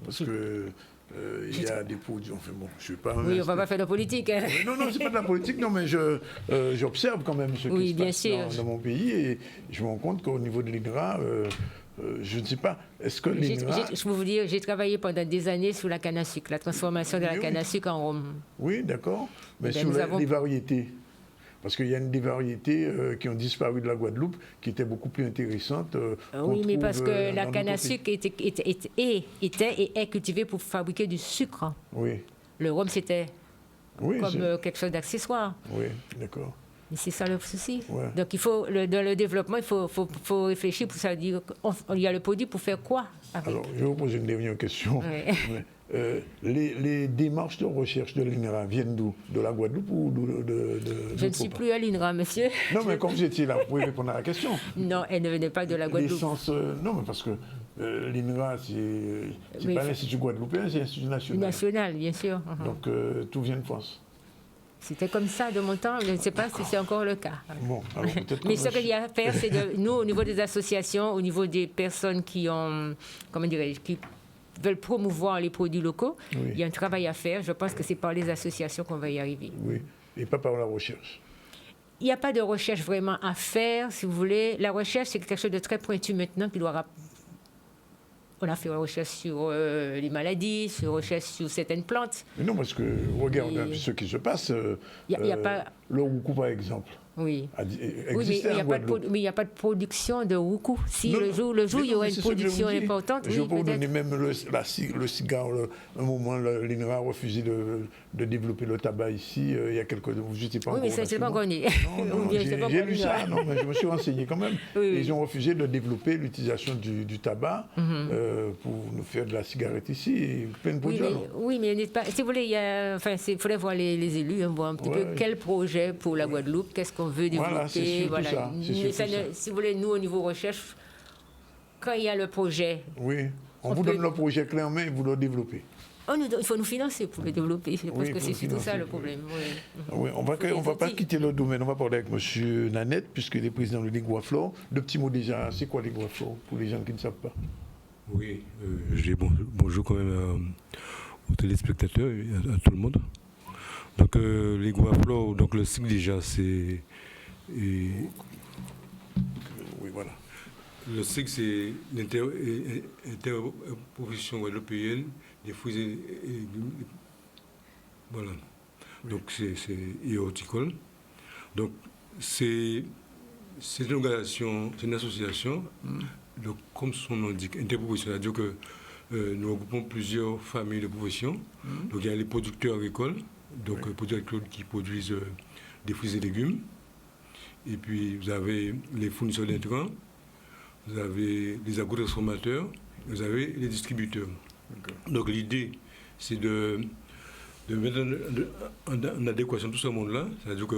Parce que il y a des produits... Enfin bon, je ne suis pas... Oui, on ne va pas faire de politique. Hein. Non, c'est pas de la politique, non, mais j'observe quand même ce qui se passe dans mon pays et je me rends compte qu'au niveau de l'INRA, je ne sais pas, est-ce que l'INRA... Je peux vous dire, j'ai travaillé pendant des années sur la canne à sucre, la transformation de la canne à sucre en rhum. Oui, d'accord, mais bien, sur les variétés. Parce qu'il y a des variétés qui ont disparu de la Guadeloupe, qui étaient beaucoup plus intéressantes. Oui, mais parce que la canne à sucre était et est cultivée pour fabriquer du sucre. Oui. Le rhum, c'était comme quelque chose d'accessoire. Oui, d'accord. Mais c'est ça le souci. Ouais. Donc, dans le développement, il faut réfléchir pour ça dire qu'il y a le produit pour faire quoi avec. Alors, je vais vous poser une dernière question. Oui. Les démarches de recherche de l'INRA viennent d'où? De la Guadeloupe ou Je ne suis plus à l'INRA, monsieur. Non, mais comme vous étiez là, vous pouvez répondre à la question. Non, elle ne venait pas de la Guadeloupe. Non, mais parce que l'INRA, c'est pas l'Institut guadeloupéen, c'est l'Institut national. National, bien sûr. Donc, tout vient de France. C'était comme ça de mon temps, je ne sais pas si c'est encore le cas. Bon, alors peut-être. Mais ce qu'il y a à faire, c'est nous, au niveau des associations, au niveau des personnes qui ont, qui veulent promouvoir les produits locaux, il y a un travail à faire. Je pense que c'est par les associations qu'on va y arriver. Oui, et pas par la recherche. Il n'y a pas de recherche vraiment à faire, si vous voulez. La recherche, c'est quelque chose de très pointu maintenant qui doit... On a fait une recherche sur les maladies, une recherche sur certaines plantes. Mais non, parce que regardez un peu ce qui se passe. Y a pas... Le roucou, par exemple. Oui. Oui, mais Existait en Guadeloupe. il n'y a pas de production de roucou. Si Non, le jour, il y aura une c'est ce que je production vous dis. importante, Je oui, peux vous donner peut-être. même le cigare. Un moment, l'INRA a refusé de développer le tabac ici. Il y a quelques... Vous n'étiez pas Oui, encore mais ça, c'est pas là-dessus, connu. non, Ou bien, c'est pas j'ai connu, lu ça, là. non, mais je me suis renseigné quand même. Oui, oui. Ils ont refusé de développer l'utilisation du tabac pour nous faire de la cigarette ici. Et plein de produits. alors. Oui, mais n'est-ce pas, si vous voulez, il faudrait voir les élus, hein, voir un petit peu quel projet pour la Guadeloupe, qu'est-ce qu'on veut développer. Voilà, c'est surtout ça, c'est Mais surtout ça. si vous voulez, nous, au niveau recherche, quand il y a le projet, Oui, on On vous peut- donne le projet clé en main et vous le développez. il faut nous financer pour le développer. Je pense Oui, que il faut c'est surtout ça financer, le oui. problème. Oui. Oui, on va pas quitter le domaine, on va parler avec M. Nanette, puisqu'il est président de l'Iguaflore. Deux petits mots déjà, c'est quoi l'Iguaflore, pour les gens qui ne savent pas? Oui, je dis bonjour quand même aux téléspectateurs et à tout le monde. Donc l'Iguaflore, donc le cycle déjà, c'est... Oui, voilà. Le SIG, c'est l'interprofession guadeloupéenne des fruits et légumes. Voilà. Donc, c'est horticole. Donc, c'est une organisation, c'est une association. Donc, comme son nom dit, interprofession, c'est-à-dire que nous regroupons plusieurs familles de professions. Donc, il y a les producteurs agricoles, donc producteurs agricoles qui produisent des fruits et légumes. Et puis, vous avez les fournisseurs d'intrants. Vous avez les agrotransformateurs, vous avez les distributeurs. Donc l'idée, c'est de mettre en adéquation tout ce monde-là, c'est-à-dire que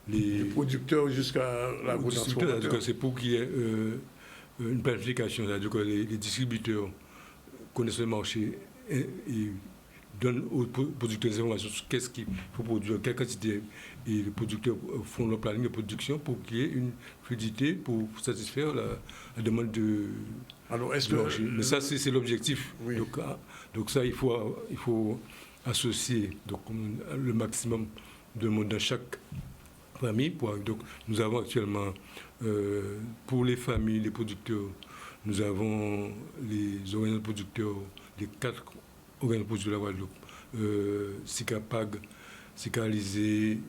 Les producteurs jusqu'à la les distributeurs, c'est-à-dire que c'est pour qu'il y ait une planification, c'est-à-dire que les distributeurs connaissent le marché et donnent aux producteurs des informations sur qu'est-ce qu'il faut produire, quelle quantité, et les producteurs font leur planning de production pour qu'il y ait une fluidité pour satisfaire la demande de Alors, est-ce du que... marché. Mais ça, c'est l'objectif. Oui. Donc ça, il faut associer donc, le maximum de monde dans chaque famille. Donc nous avons actuellement, pour les familles, les producteurs, nous avons les organismes producteurs, les 4 organismes producteurs de la Guadeloupe, SICAPAG, SICALISé,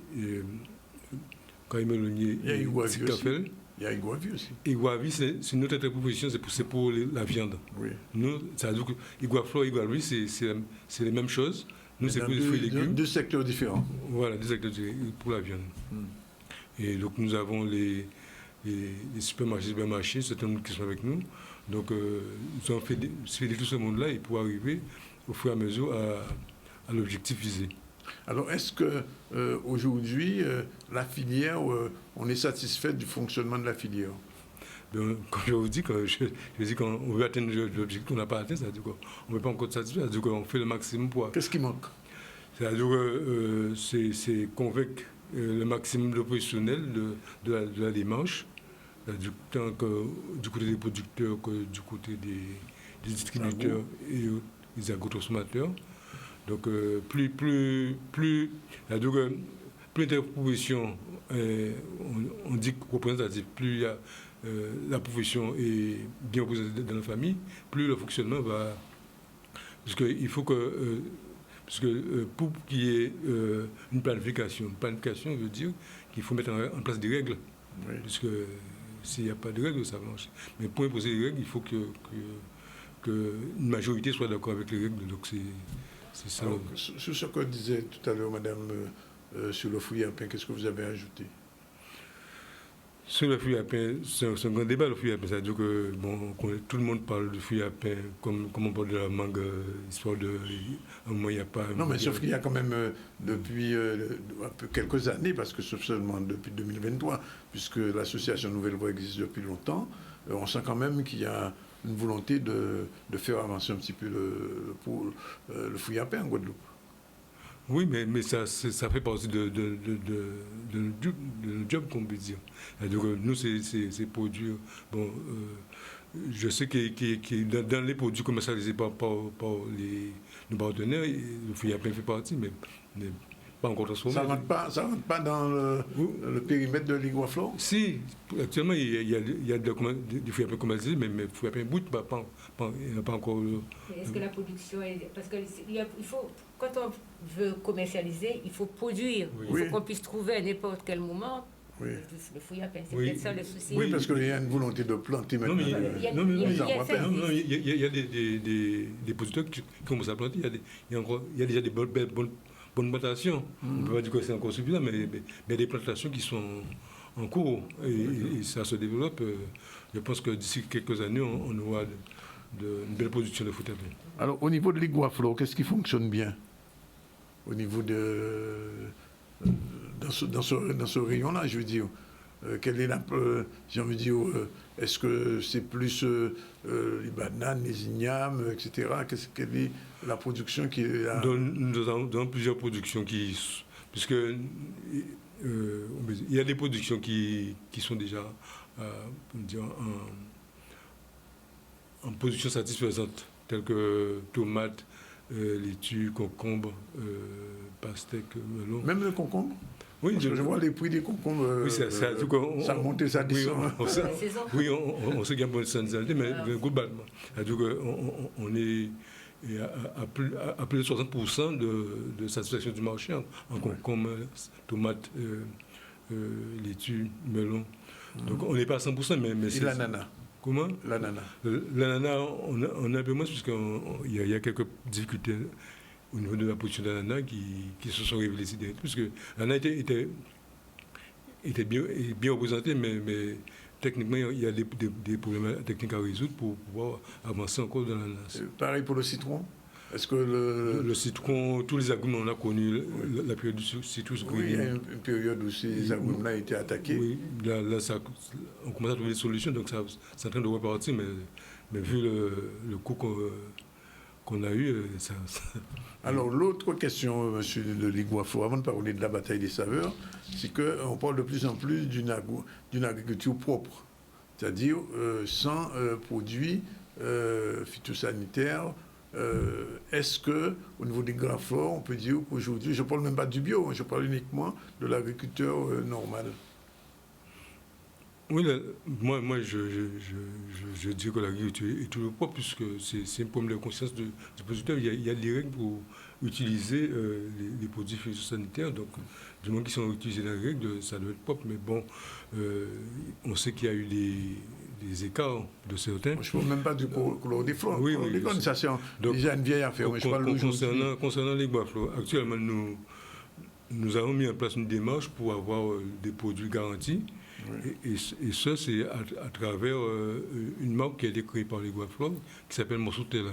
Caïmelonier, Il y a Iguavi SICAFEL. aussi. Il y a Iguavi aussi. Iguavi, c'est une autre interprofession, c'est pour la viande. Oui. Nous, ça veut dire que Iguaflore et Iguavi, c'est les mêmes choses. Nous, c'est pour les fruits et légumes. Deux secteurs différents. Voilà, des acteurs pour la viande. Et donc, nous avons les supermarchés, certains qui sont avec nous. Donc, nous avons fait tout ce monde-là et pour arriver au fur et à mesure à l'objectif visé. Alors, est-ce que aujourd'hui, la filière, on est satisfait du fonctionnement de la filière? Donc, comme je vous dis, je dis qu'on veut atteindre l'objectif qu'on n'a pas atteint, c'est-à-dire qu'on ne peut pas encore satisfaire, c'est-à-dire qu'on fait le maximum pour... Qu'est-ce qui manque? C'est-à-dire que c'est convaincre le maximum de professionnels de la démarche, tant que du côté des producteurs que du côté des distributeurs et des agrotransformateurs. Donc, plus d'interprofession, on dit représentative, plus il y a la profession est bien représentée dans la famille, plus le fonctionnement va... Parce qu'il faut que... pour qu'il y ait une planification veut dire qu'il faut mettre en place des règles. Oui. Parce que s'il n'y a pas de règles, ça va marcher. Mais pour imposer des règles, il faut qu'une majorité soit d'accord avec les règles. Donc c'est ça. Alors, sur ce que disait tout à l'heure Madame sur le fouillis à pain, qu'est-ce que vous avez ajouté? Sur le fouillis à pain, c'est un grand débat, le fouillis à pain. C'est-à-dire que tout le monde parle de fouillis à pain comme on parle de la mangue, histoire de... il n'y a pas... Non, mais sauf qu'il y a quand même depuis quelques années, parce que sauf seulement depuis 2023, puisque l'association Nouvelle Voie existe depuis longtemps, on sent quand même qu'il y a une volonté de faire avancer un petit peu le fouillis à pain en Guadeloupe. Oui, mais ça fait partie de notre job, qu'on peut dire. Donc, nous, c'est produire... Bon, je sais que dans les produits commercialisés par nos partenaires, le fouillis à pain fait partie, mais pas encore transformés. Ça ne rentre pas dans le périmètre de l'Iguaflore? Si, actuellement, il y a des fruits à pain commercialisés, mais fruits à pain brut, il n'y a pas encore. Est-ce que la production est. Parce que il faut, quand on veut commercialiser, il faut produire. Oui. Il faut qu'on puisse trouver à n'importe quel moment. Oui. Le fruit à pain, c'est Oui. peut-être ça le souci. Oui, parce qu'il y a une volonté de planter Non, maintenant. mais les arbres à pain. il y a des producteurs qui commencent à planter. Il y a déjà des bonnes plantations. On ne peut pas dire que c'est encore suffisant, mais il y a des plantations qui sont en cours et ça se développe. Je pense que d'ici quelques années, on aura une belle production de fruits à pain. Alors, au niveau de l'Iguaflore, qu'est-ce qui fonctionne bien? Au niveau de... dans ce rayon-là, je veux dire, quelle est j'ai envie de dire, est-ce que c'est plus les bananes, les ignames, etc. Quelle est la production qui est là? Nous avons plusieurs productions puisque il y a des productions qui sont déjà en position satisfaisante, telles que tomates, laitue, concombre, pastèque, melon. Même le concombre? Oui, parce que je vois les prix des concombres, oui, ça monte et ça descend. On sait qu'il y a une bonne saisonnalité, mais globalement, on est à plus de 60% de satisfaction du marché en concombre, tomates, laitue, melon. Donc on n'est pas à 100%, mais et l'ananas? Comment? L'ananas. L'ananas, on a un peu moins, puisqu'il y a quelques difficultés au niveau de la production d'ananas qui se sont révélées ici derrière. Puisque l'ananas était bien représenté, mais techniquement, il y a des problèmes techniques à résoudre pour pouvoir avancer encore dans l'ananas. Pareil pour le citron? Est-ce que le citron, tous les agrumes, on a connu la période du citrus green. Oui, il y a une période où ces agrumes-là étaient attaqués. Oui, là on commence à trouver des solutions, donc c'est en train de repartir, mais vu le coup qu'on a eu, ça... Alors, l'autre question, monsieur l'Iguaflore, avant de parler de la bataille des saveurs, c'est qu'on parle de plus en plus d'une agriculture propre, c'est-à-dire sans produits phytosanitaires. Est-ce qu'au niveau des grands flores, on peut dire qu'aujourd'hui, je ne parle même pas du bio, je parle uniquement de l'agriculteur normal? Oui, moi je dis que l'agriculture est toujours propre, puisque c'est un problème de conscience du producteur. Il y a des règles pour utiliser les produits phytosanitaires. Donc, du moment qu'ils sont utilisés dans les règles, ça doit être propre. Mais bon, on sait qu'il y a eu des écarts de certains. Je ne parle même pas du chlordéflore. Oui, ça c'est déjà une vieille affaire. Concernant les Guaflores, actuellement, nous avons mis en place une démarche pour avoir des produits garantis. Oui. Et ça, c'est à travers une marque qui a été créée par les Guaflores, qui s'appelle Mossoutella.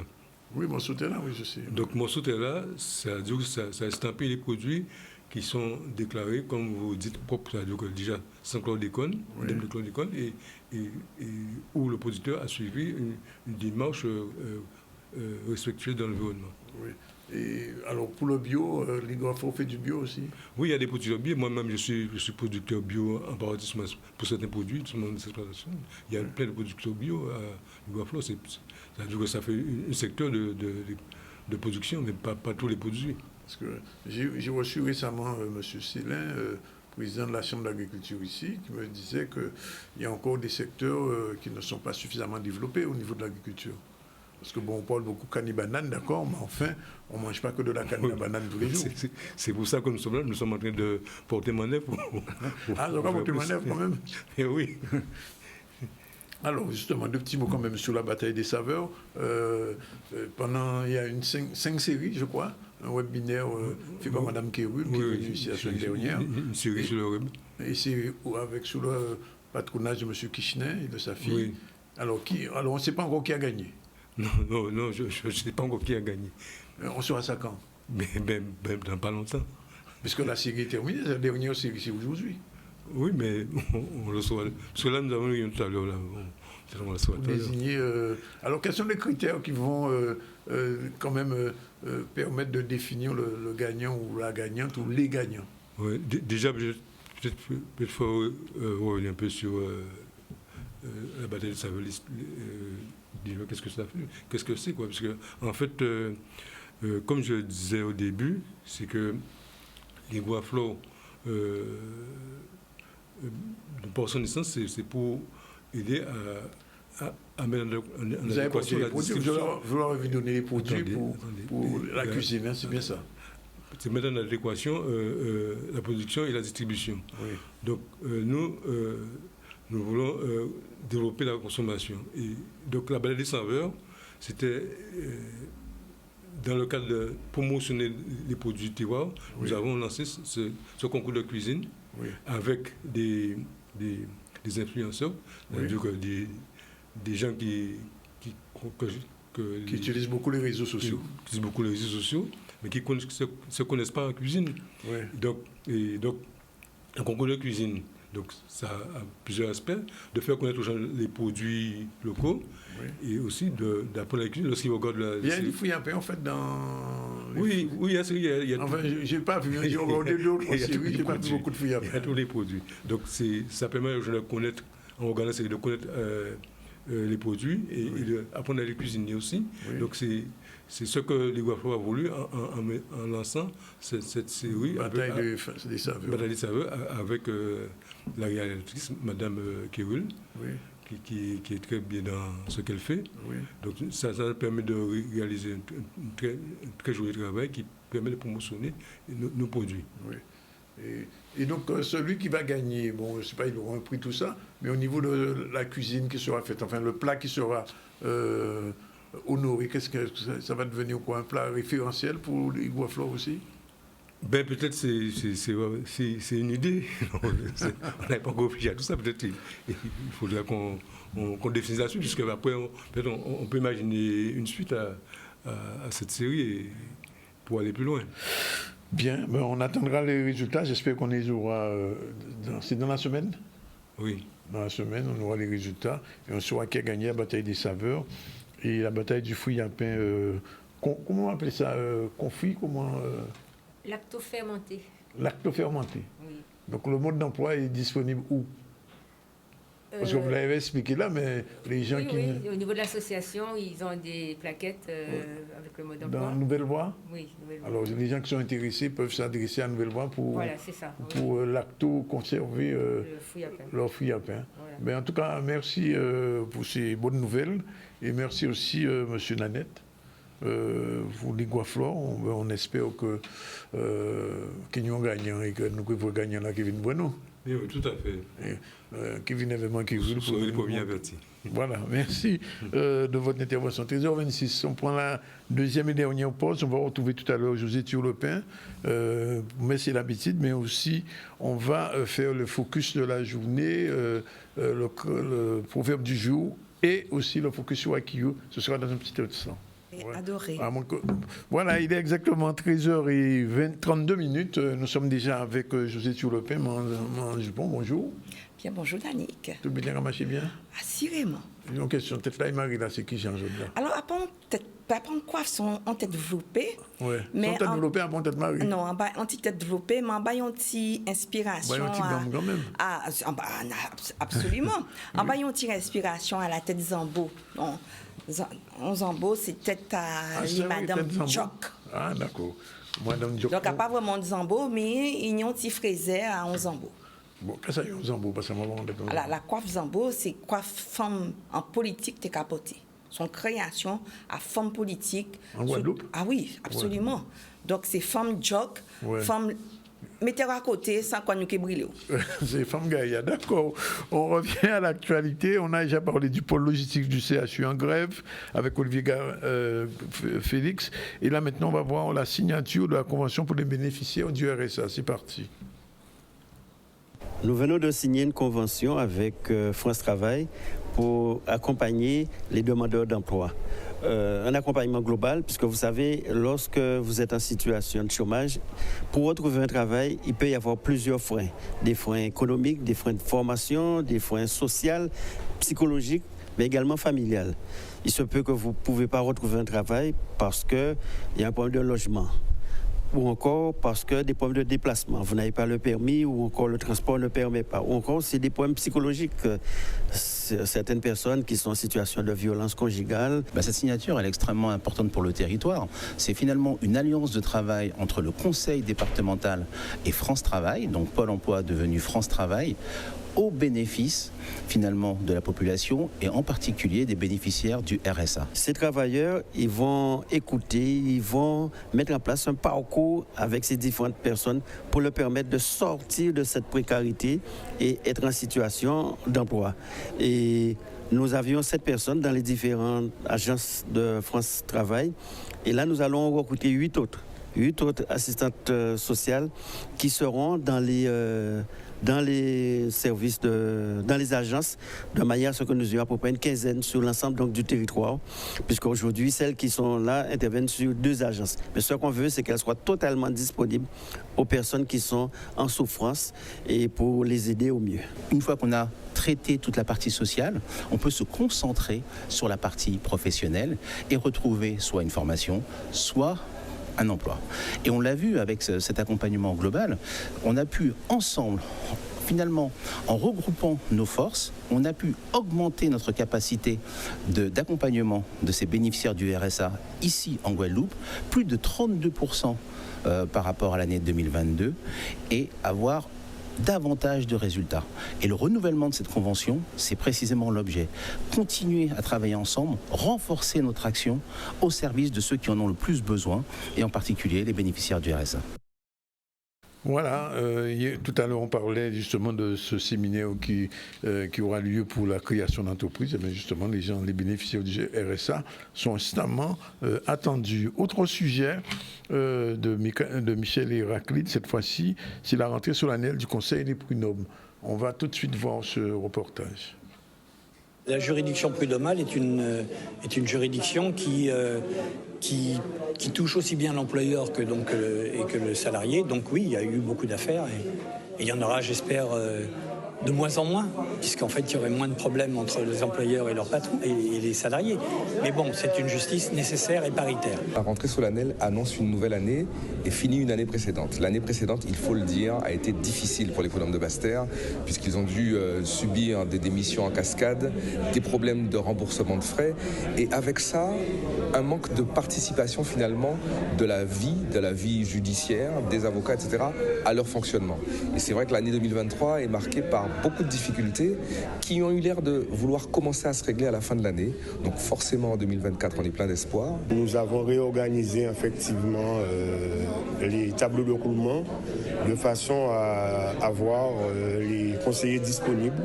Oui, Mossoutella, oui, je sais. Donc Mossoutella, ça veut dire que ça a estampé les produits qui sont déclarés, comme vous dites, propres, c'est-à-dire que déjà sans chlordécone, oui. De chlordécone, et où le producteur a suivi une démarche respectueuse dans l'environnement. Oui. Et alors pour le bio, l'Iguaflore fait du bio aussi? Oui, il y a des producteurs bio. Moi-même, je suis producteur bio en partie pour certains produits de mon exploitation. Il y a plein de producteurs bio à l'Iguaflore. C'est-à-dire que ça fait un secteur de production, mais pas tous les produits. Parce que j'ai reçu récemment M. Célin, président de la Chambre d'agriculture ici, qui me disait qu'il y a encore des secteurs qui ne sont pas suffisamment développés au niveau de l'agriculture. Parce que bon, on parle beaucoup de canne et banane, d'accord, mais enfin, on ne mange pas que de la canne et de la banane tous les jours. C'est pour ça que nous sommes là, nous sommes en train de porter manœuvre. Ah, on va porter manœuvre quand même? Et oui. Alors, justement, deux petits mots quand même sur la bataille des saveurs. Il y a une 5 séries, je crois, un webinaire fait par Mme Kérul, qui est venue ici la semaine dernière. Une série sur le web. Et c'est sous le patronage de M. Kirchner et de sa fille. Oui. Alors, on ne sait pas encore qui a gagné. Non, je ne sais pas encore qui a gagné. On saura ça quand? Dans pas longtemps. Puisque la série est terminée, la dernière série, c'est aujourd'hui. Oui, mais on le saura. Parce que là, nous avons eu tout à l'heure. On le saura. Alors, quels sont les critères qui vont quand même permettre de définir le gagnant ou la gagnante ou les gagnants? Oui, déjà, peut-être faut revenir un peu sur la bataille de saveurs. Qu'est-ce que ça fait? Qu'est-ce que c'est, quoi? Parce que, en fait, comme je le disais au début, c'est que les Guaflor, pour son essence, c'est pour aider à mettre en adéquation la distribution. Vous leur avez donné les produits pour la cuisine, hein, c'est bien ça. C'est mettre en adéquation la production et la distribution. Oui. Donc, nous voulons développer la consommation. Et donc, la balade des saveurs, c'était dans le cadre de promotionner les produits du terroir. Oui. Nous avons lancé ce concours de cuisine avec des influenceurs, des gens qui utilisent beaucoup les réseaux sociaux. Mais qui ne se connaissent pas en cuisine. Oui. Donc, un concours de cuisine, donc ça a plusieurs aspects, de faire connaître aux gens les produits locaux et aussi d'apprendre la cuisine lorsqu'ils regardent la... Il y a du fouillapin en fait dans... Oui, il y a enfin, j'ai pas vu, j'ai regardé d'autres séries, j'ai pas vu beaucoup de fouillapin. Il y a tous les produits. Donc ça permet aux gens de connaître, en regardant, c'est de connaître les produits et d'apprendre à les cuisiner aussi. Oui. Donc c'est ce que les Guaflor a voulu en lançant cette série. Bataille des saveurs avec la réalisatrice, Madame Kéroul, qui est très bien dans ce qu'elle fait. Oui. Donc ça permet de réaliser un très joli travail qui permet de promotionner nos produits. Oui. Et donc celui qui va gagner, bon, je ne sais pas, il aura un prix, tout ça, mais au niveau de la cuisine qui sera faite, enfin le plat qui sera honoré, qu'est-ce que ça va devenir quoi, un plat référentiel pour les Guaflor aussi? Ben peut-être c'est une idée. On n'a pas encore réfléchi à tout ça. Peut-être il faudra qu'on définisse là-dessus, puisque après on peut imaginer une suite à cette série pour aller plus loin. Bien, ben on attendra les résultats. J'espère qu'on les aura. C'est dans la semaine? Oui. Dans la semaine, on aura les résultats et on saura qui a gagné la bataille des saveurs et la bataille du fouillapin. Comment on appelle ça? Confit? Comment Lactofermenté. Lactofermenté. Oui. Donc le mode d'emploi est disponible où? Parce que vous l'avez expliqué là, mais les gens qui... Oui, au niveau de l'association, ils ont des plaquettes avec le mode d'emploi. Dans Nouvelle-Voie? Oui, Nouvelle-Voie. Alors les gens qui sont intéressés peuvent s'adresser à Nouvelle-Voie pour, voilà, c'est ça, pour lacto-conserver leur fouillapin. Voilà. Mais en tout cas, merci pour ces bonnes nouvelles et merci aussi M. Nanette. Pour les Guaflor, on espère qu'ils nous gagnent et que nous pouvons gagner là Kevin Bueno. Oui, tout à fait. Kevin avait manqué. Vous serez les premiers avertis. Voilà, merci de votre intervention. 13h26, on prend la deuxième et dernière pause. On va retrouver tout à l'heure José Turlopin. Mais c'est l'habitude, mais aussi on va faire le focus de la journée, le proverbe du jour et aussi le focus sur Akiyo. Ce sera dans un petit instant. Ouais. Adoré. Voilà, il est exactement 13h32. Nous sommes déjà avec José Turlopin. Bonjour. Bien, bonjour Danick. Tout bien ramassé bien? Assurément. Une question, peut-être là, Marie, là, c'est qui Jean-Jaude là? Alors, pas en coiffe, sont en tête développée. Oui, sont tête développée, en tête Marie? Non, en bas, en tête développée, mais en bas, il y a une petite inspiration. Il y a une petite gamme quand même. Absolument. En bas, il y a une petite inspiration à la tête Zambo. Zambo, c'est peut-être à Madame Jock. Ah, d'accord. Madame Jock. Donc, il n'y a pas vraiment de Zambo, mais il y a un petit fraisé à un Zambo. Bon, qu'est-ce que c'est un Zambo? Parce que la coiffe Zambo, c'est coiffe femme en politique t'es capotée. Son création à femme politique. En Guadeloupe? Ah oui, absolument. Ouais. Donc, c'est femme Jock, femme. Mettez-vous à côté sans quoi nous qui brûlons. C'est femme Gaïa, d'accord. On revient à l'actualité. On a déjà parlé du pôle logistique du CHU en grève avec Olivier Félix. Et là, maintenant, on va voir la signature de la convention pour les bénéficiaires du RSA. C'est parti. Nous venons de signer une convention avec France Travail pour accompagner les demandeurs d'emploi. Un accompagnement global, puisque vous savez, lorsque vous êtes en situation de chômage, pour retrouver un travail, il peut y avoir plusieurs freins. Des freins économiques, des freins de formation, des freins sociaux, psychologiques, mais également familiales. Il se peut que vous ne pouvez pas retrouver un travail parce qu'il y a un problème de logement. ou encore parce que des problèmes de déplacement, vous n'avez pas le permis ou encore le transport ne permet pas, ou encore c'est des problèmes psychologiques. Certaines personnes qui sont en situation de violence conjugale. Cette signature elle est extrêmement importante pour le territoire. C'est finalement une alliance de travail entre le conseil départemental et France Travail, donc Pôle emploi devenu France Travail, au bénéfice finalement de la population et en particulier des bénéficiaires du RSA. Ces travailleurs, ils vont écouter, ils vont mettre en place un parcours avec ces différentes personnes pour leur permettre de sortir de cette précarité et être en situation d'emploi. Et nous avions 7 personnes dans les différentes agences de France Travail et là nous allons recruter 8 autres assistantes sociales qui seront dans les services, dans les agences, de manière à ce que nous ayons à peu près une quinzaine sur l'ensemble donc, du territoire, puisqu'aujourd'hui, celles qui sont là interviennent sur 2 agences. Mais ce qu'on veut, c'est qu'elles soient totalement disponibles aux personnes qui sont en souffrance et pour les aider au mieux. Une fois qu'on a traité toute la partie sociale, on peut se concentrer sur la partie professionnelle et retrouver soit une formation, soit un emploi. Et on l'a vu avec cet accompagnement global, on a pu ensemble, finalement, en regroupant nos forces, on a pu augmenter notre capacité d'accompagnement de ces bénéficiaires du RSA ici en Guadeloupe, plus de 32% par rapport à l'année 2022, et avoir davantage de résultats. Et le renouvellement de cette convention, c'est précisément l'objet. Continuer à travailler ensemble, renforcer notre action au service de ceux qui en ont le plus besoin, et en particulier les bénéficiaires du RSA. Voilà, tout à l'heure on parlait justement de ce séminaire qui aura lieu pour la création d'entreprises. Mais justement, les bénéficiaires du RSA sont instamment attendus. Autre sujet de Michel Héraclide, cette fois-ci, c'est la rentrée solennelle du Conseil des prud'hommes. On va tout de suite voir ce reportage. La juridiction prud'homale est une juridiction qui touche aussi bien l'employeur que le salarié. Donc oui, il y a eu beaucoup d'affaires et il y en aura, j'espère, de moins en moins, puisqu'en fait, il y aurait moins de problèmes entre les employeurs et leurs patrons et les salariés. Mais bon, c'est une justice nécessaire et paritaire. La rentrée solennelle annonce une nouvelle année et finit une année précédente. L'année précédente, il faut le dire, a été difficile pour les prud'hommes de Basse-Terre, puisqu'ils ont dû subir des démissions en cascade, des problèmes de remboursement de frais, et avec ça, un manque de participation finalement de la vie judiciaire, des avocats, etc., à leur fonctionnement. Et c'est vrai que l'année 2023 est marquée par beaucoup de difficultés qui ont eu l'air de vouloir commencer à se régler à la fin de l'année. Donc forcément en 2024, on est plein d'espoir. Nous avons réorganisé effectivement les tableaux de roulement de façon à avoir les conseillers disponibles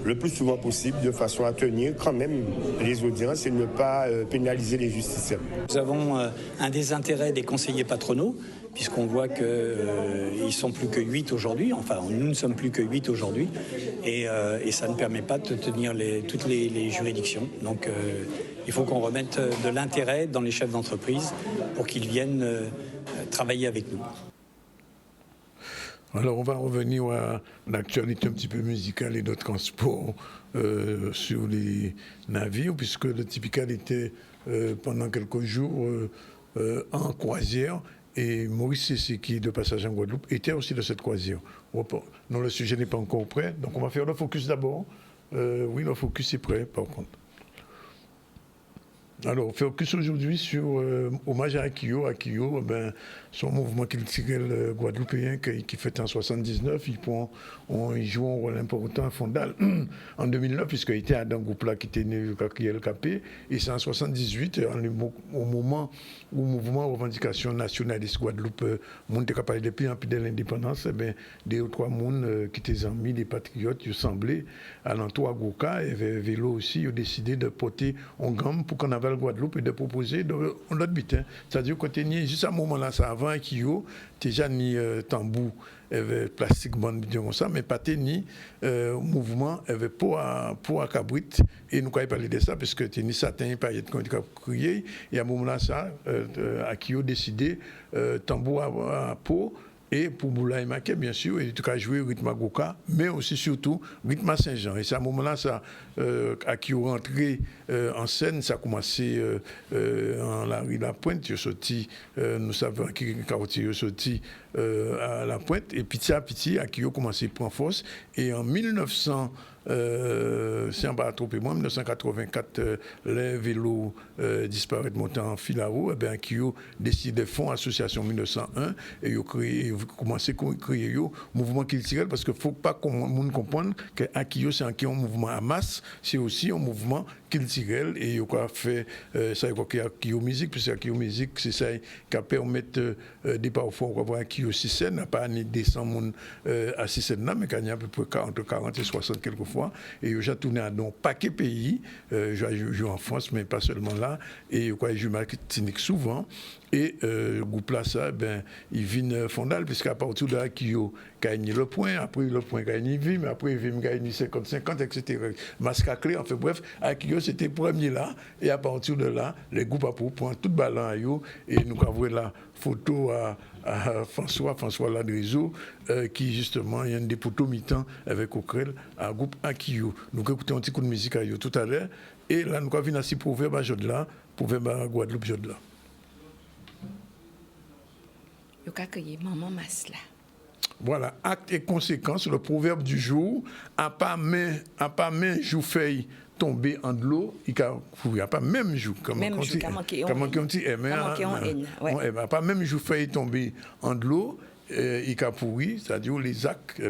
le plus souvent possible, de façon à tenir quand même les audiences et ne pas pénaliser les justiciables. Nous avons un désintérêt des conseillers patronaux, puisqu'on voit qu'ils ne sont plus que 8 aujourd'hui, enfin nous ne sommes plus que 8 aujourd'hui, et ça ne permet pas de tenir toutes les juridictions. Donc il faut qu'on remette de l'intérêt dans les chefs d'entreprise pour qu'ils viennent travailler avec nous. Alors, on va revenir à l'actualité un petit peu musicale et de transport sur les navires, puisque le Typical était pendant quelques jours en croisière et Maurice Cessé, qui est de passage en Guadeloupe, était aussi de cette croisière. Non, le sujet n'est pas encore prêt, donc on va faire le focus d'abord. Oui, le focus est prêt, par contre. Alors, focus aujourd'hui sur hommage à Akio. Akio, son mouvement culturel guadeloupéen qui fête en 79, il joue un rôle important, fondal en 2009, puisqu'il était à un groupe-là qui était né au LKP, et c'est en 78, au moment où le mouvement revendication nationaliste Guadeloupe monte capable depuis de l'indépendance, des ou trois mondes qui étaient amis, des patriotes, ils semblaient à l'entour à Goka, et Vélo aussi, ils ont décidé de porter en gamme pour Carnaval Guadeloupe et de proposer l'autre but. C'est-à-dire que juste à ce moment-là, ça avant Akio, déjà ni tambour, plastique bande comme ça, mais pas ni mouvement, avait pour à cabrit, et nous avons parlé de ça, parce que ni satin, pas y crier, et à ce moment-là, ça, Akio décidé tambour à peau, Et pour Boulaye Maquet, bien sûr, il a joué rythme à Goka, mais aussi surtout rythme à Saint-Jean. Et c'est à ce moment-là, à qui est rentré en scène, ça a commencé en la rue La Pointe, il est sorti, nous savons qui est sorti à La Pointe, et petit à petit, à qui a commencé à prendre force. Et en 1900, c'est un pas trop et moins, 1984, les vélos disparaissent montant en fil à eau, et bien qui ont décidé de fond association 1901 et ils ont commencé à créer un mouvement culturel parce qu'il ne faut pas qu'on monde comprenne que Akio c'est un mouvement à masse, c'est aussi un mouvement culturel et ils ont fait ça qu'il y a Akio musique, parce que Akio musique c'est ça qui permet des parfois on voir Akio 6 scènes, n'a pas ni 200 monde à 6 scènes là, mais qu'il y a à peu près entre 40 et 60 quelques fois. Et j'ai tourné à un paquet de pays. J'ai joué en France, mais pas seulement là. Et j'ai joué Martinique souvent. Et le groupe là, ça, il vient fondal, puisqu'à partir de là, il a gagné le point. Après, le point gagné vie, mais après, il a gagné 50-50, etc. Mascaclé, enfin bref, Akio, c'était premier là. Et à partir de là, les groupes a pour prendre tout ballon à eux. Et nous avons la photo à François Ladrizo, qui justement, il y a des photos mi-temps avec Okrel, à groupe Akio. Nous écoutons un petit coup de musique à eux tout à l'heure. Et là, nous avons vu un proverbe à Jodla, proverbe à Guadeloupe Jodla. Voilà, acte et conséquence, le proverbe du jour, à pas main joue feuille tomber en de l'eau, il n'y a pas même jour, comme on dit, pas même jour feuille tomber en de l'eau, il a pourri, c'est-à-dire les actes,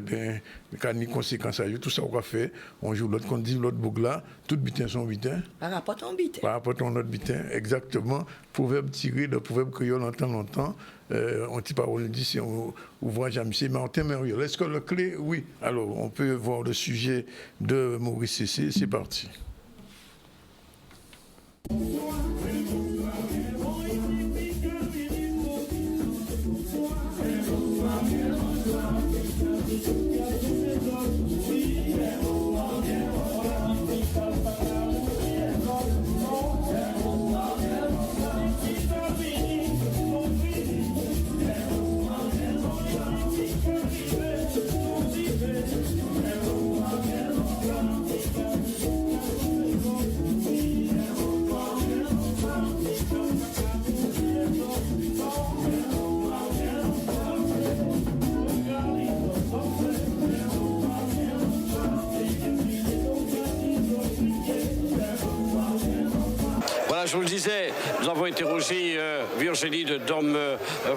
quand il y a une conséquence à eux, tout ça on va faire, on joue l'autre, qu'on dit l'autre boucle là, tout butin son butin. Par rapport à ton butin. Par rapport à notre butin, exactement. Proverbe tiré, le proverbe créole longtemps. On dit pas, on dit, c'est un ouvrage à M. Martin Merrill. Est-ce que le clé, oui. Alors, on peut voir le sujet de Maurice Cessé, c'est parti. Je vous le disais, nous avons interrogé Virginie de Dom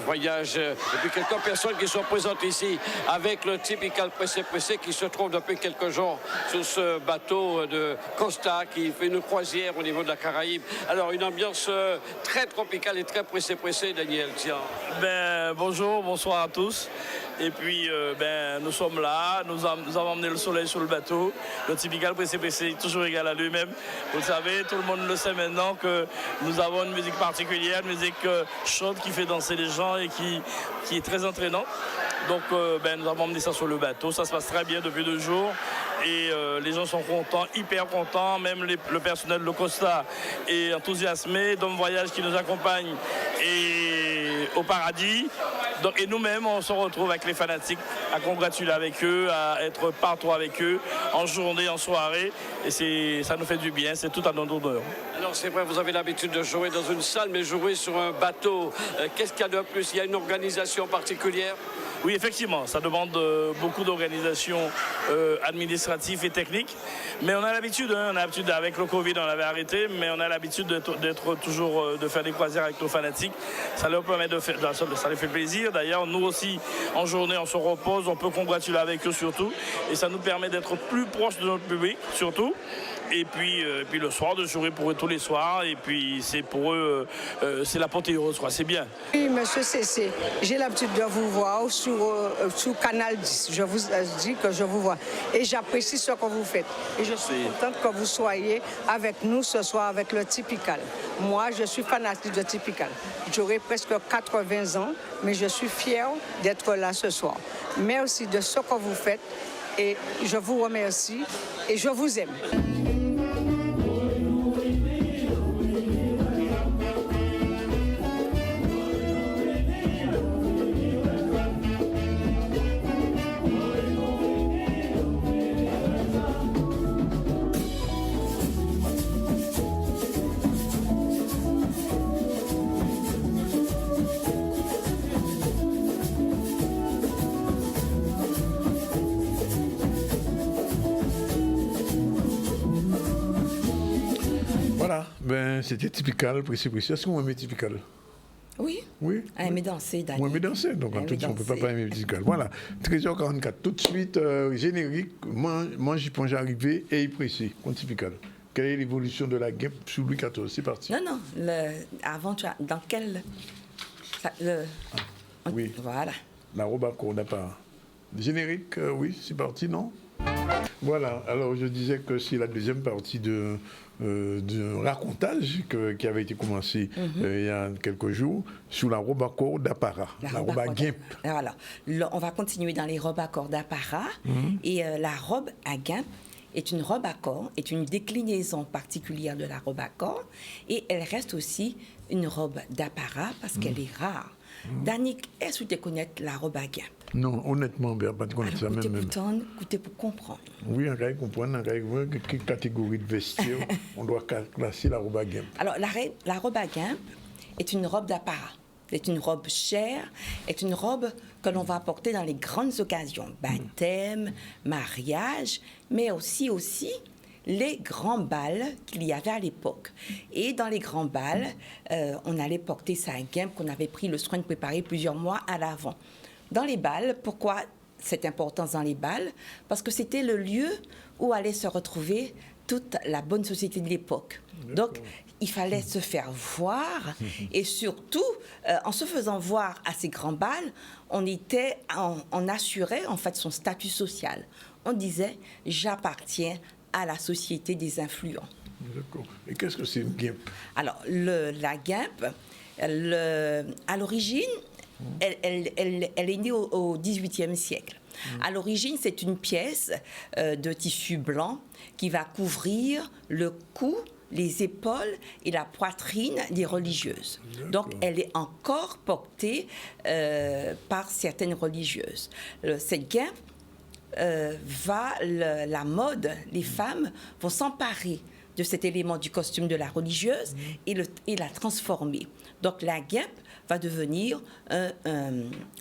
Voyage et puis quelques personnes qui sont présentes ici avec le Typical Pressé qui se trouve depuis quelques jours sur ce bateau de Costa qui fait une croisière au niveau de la Caraïbe. Alors une ambiance très tropicale et très pressée, Daniel. Tiens. Bonjour, bonsoir à tous. Et puis, nous sommes là, nous avons emmené le soleil sur le bateau. Le Typical Pressé, toujours égal à lui-même. Vous le savez, tout le monde le sait maintenant que nous avons une musique particulière, une musique chaude qui fait danser les gens et qui est très entraînante. Donc, nous avons emmené ça sur le bateau. Ça se passe très bien depuis 2 jours. Et les gens sont contents, hyper contents. Même le personnel de Costa est enthousiasmé. Dom Voyage qui nous accompagne et au paradis. Donc, et nous-mêmes, on se retrouve avec les fanatiques à congratuler avec eux, à être partout avec eux, en journée, en soirée. Et ça nous fait du bien, c'est tout à notre honneur. Alors c'est vrai, vous avez l'habitude de jouer dans une salle, mais jouer sur un bateau, qu'est-ce qu'il y a de plus? Il y a une organisation particulière? Oui, effectivement, ça demande beaucoup d'organisation administrative et technique. Mais on a l'habitude, avec le Covid, on avait arrêté, mais on a l'habitude d'être toujours, de faire des croisières avec nos fanatiques. Ça leur permet de faire, ça les fait plaisir. D'ailleurs, nous aussi, en journée, on se repose, on peut congratuler avec eux surtout. Et ça nous permet d'être plus proche de notre public, surtout. Et puis le soir, de jouer pour eux tous les soirs. Et puis c'est pour eux, c'est l'apothéose, quoi. C'est bien. Oui, monsieur Cessé, j'ai l'habitude de vous voir sur Canal 10. Je vous dis que je vous vois. Et j'apprécie ce que vous faites. Et je suis contente que vous soyez avec nous ce soir avec le Typical. Moi, je suis fanatique de Typical. J'aurai presque 80 ans, mais je suis fière d'être là ce soir. Merci de ce que vous faites. Et je vous remercie et je vous aime. Ben, c'était typical, précis. Est-ce qu'on aimait typical? Oui. Oui. Aimer danser, Dani. On aimait danser, donc en tout cas, on ne peut pas aimer typical. Voilà, 13h44, tout de suite, générique, moi j'y pense arrivé et précis, typical. Quelle est l'évolution de la guêpe sous Louis XIV? C'est parti. Non, avant, dans quel... oui. Voilà. La robe à corps d'apparat. Générique, oui, c'est parti, non? Voilà, alors je disais que c'est la deuxième partie de racontage qui avait été commencé il y a quelques jours sur la robe à corps d'apparat, la robe à guimpe. Voilà, on va continuer dans les robes à corps d'apparat et la robe à guimpe est une robe à corps, est une déclinaison particulière de la robe à corps et elle reste aussi une robe d'apparat parce qu'elle est rare. Danick, est-ce que tu connais la robe à guimpe? Non, honnêtement, je ne pas connaître ça même. Écoutez pour comprendre. Oui, on va comprendre, quelle catégorie de vestiaire on doit classer la robe à guimpe. Alors, la robe à guimpe est une robe d'apparat. C'est une robe chère, est une robe que l'on va porter dans les grandes occasions, baptême, mariage, mais aussi les grands bals qu'il y avait à l'époque. Et dans les grands bals, on allait porter sa guimpe qu'on avait pris le soin de préparer plusieurs mois à l'avant. Dans les bals, pourquoi cette importance dans les bals? Parce que c'était le lieu où allait se retrouver toute la bonne société de l'époque. Donc, il fallait se faire voir et surtout, en se faisant voir à ces grands bals, on assurait en fait son statut social. On disait « j'appartiens à la société des influents ». D'accord. Et qu'est-ce que c'est une guimpe? Alors, la guimpe, à l'origine, elle est née au XVIIIe siècle. À l'origine, c'est une pièce de tissu blanc qui va couvrir le cou, les épaules et la poitrine des religieuses. Donc, elle est encore portée par certaines religieuses. Cette guimpe la mode, les femmes vont s'emparer de cet élément du costume de la religieuse et la transformer. Donc, la guimpe va devenir,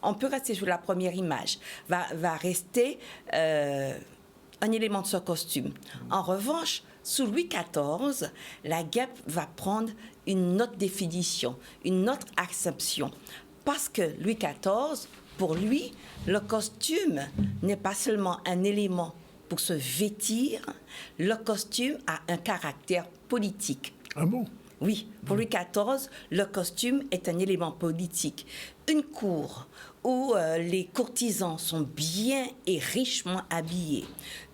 on peut rester sur la première image, va rester un élément de ce costume. En revanche, sous Louis XIV, la guêpe va prendre une autre définition, une autre acception. Parce que Louis XIV, pour lui, le costume n'est pas seulement un élément pour se vêtir, le costume a un caractère politique. Ah bon? Oui, pour Louis XIV, le costume est un élément politique. Une cour où les courtisans sont bien et richement habillés,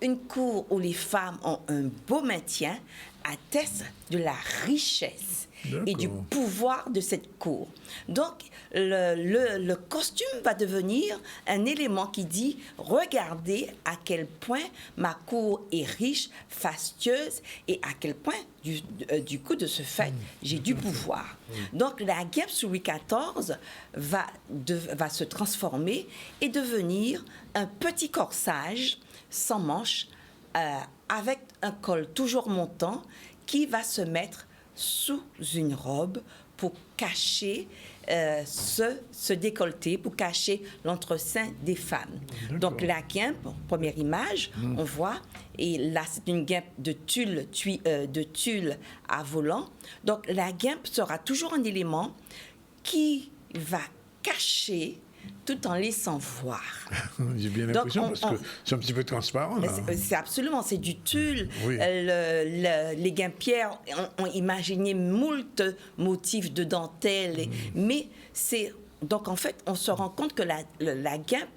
une cour où les femmes ont un beau maintien, atteste de la richesse et du pouvoir de cette cour. Donc, le costume va devenir un élément qui dit « Regardez à quel point ma cour est riche, fastueuse et à quel point, du coup de ce fait, j'ai du pouvoir. » Donc, la guêpe sous Louis XIV va se transformer et devenir un petit corsage sans manches avec un col toujours montant qui va se mettre sous une robe pour cacher ce décolleté, pour cacher l'entresein des femmes. Donc la guimpe, première image, on voit, et là c'est une guimpe de tulle à volant. Donc la guimpe sera toujours un élément qui va cacher tout en laissant voir. J'ai bien l'impression parce que c'est un petit peu transparent. C'est absolument, c'est du tulle. Oui. Les guimpières ont imaginé moult motifs de dentelle, mais c'est... Donc en fait, on se rend compte que la guimpe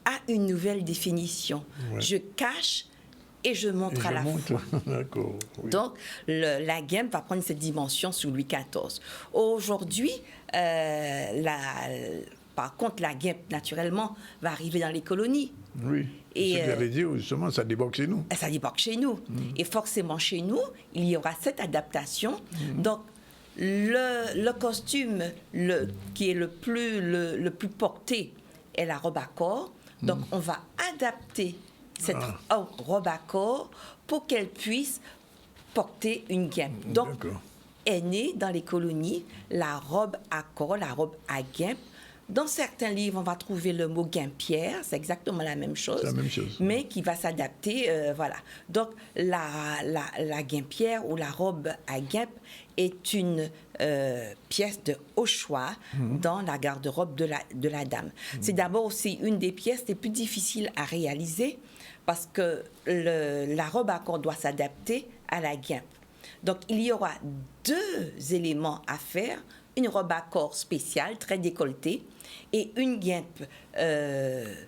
a une nouvelle définition. Ouais. Je cache et je montre à la fois. D'accord. Oui. Donc, la guimpe va prendre cette dimension sous Louis XIV. Aujourd'hui, par contre, la guêpe, naturellement, va arriver dans les colonies. Oui, et c'est ce que j'allais dire, justement, ça débarque chez nous. Ça débarque chez nous. Et forcément, chez nous, il y aura cette adaptation. Donc, le costume qui est le plus porté est la robe à corps. Donc, on va adapter cette robe à corps pour qu'elle puisse porter une guêpe. Donc, est née dans les colonies la robe à corps, la robe à guêpe, Dans certains livres, on va trouver le mot guimpière, c'est exactement la même chose, mais qui va s'adapter, voilà. Donc, la guimpière ou la robe à guimpe est une pièce de haut choix dans la garde-robe de la dame. C'est d'abord aussi une des pièces les plus difficiles à réaliser parce que la robe à corps doit s'adapter à la guimpe. Donc, il y aura 2 éléments à faire, une robe à corps spéciale, très décolletée, et une guimpe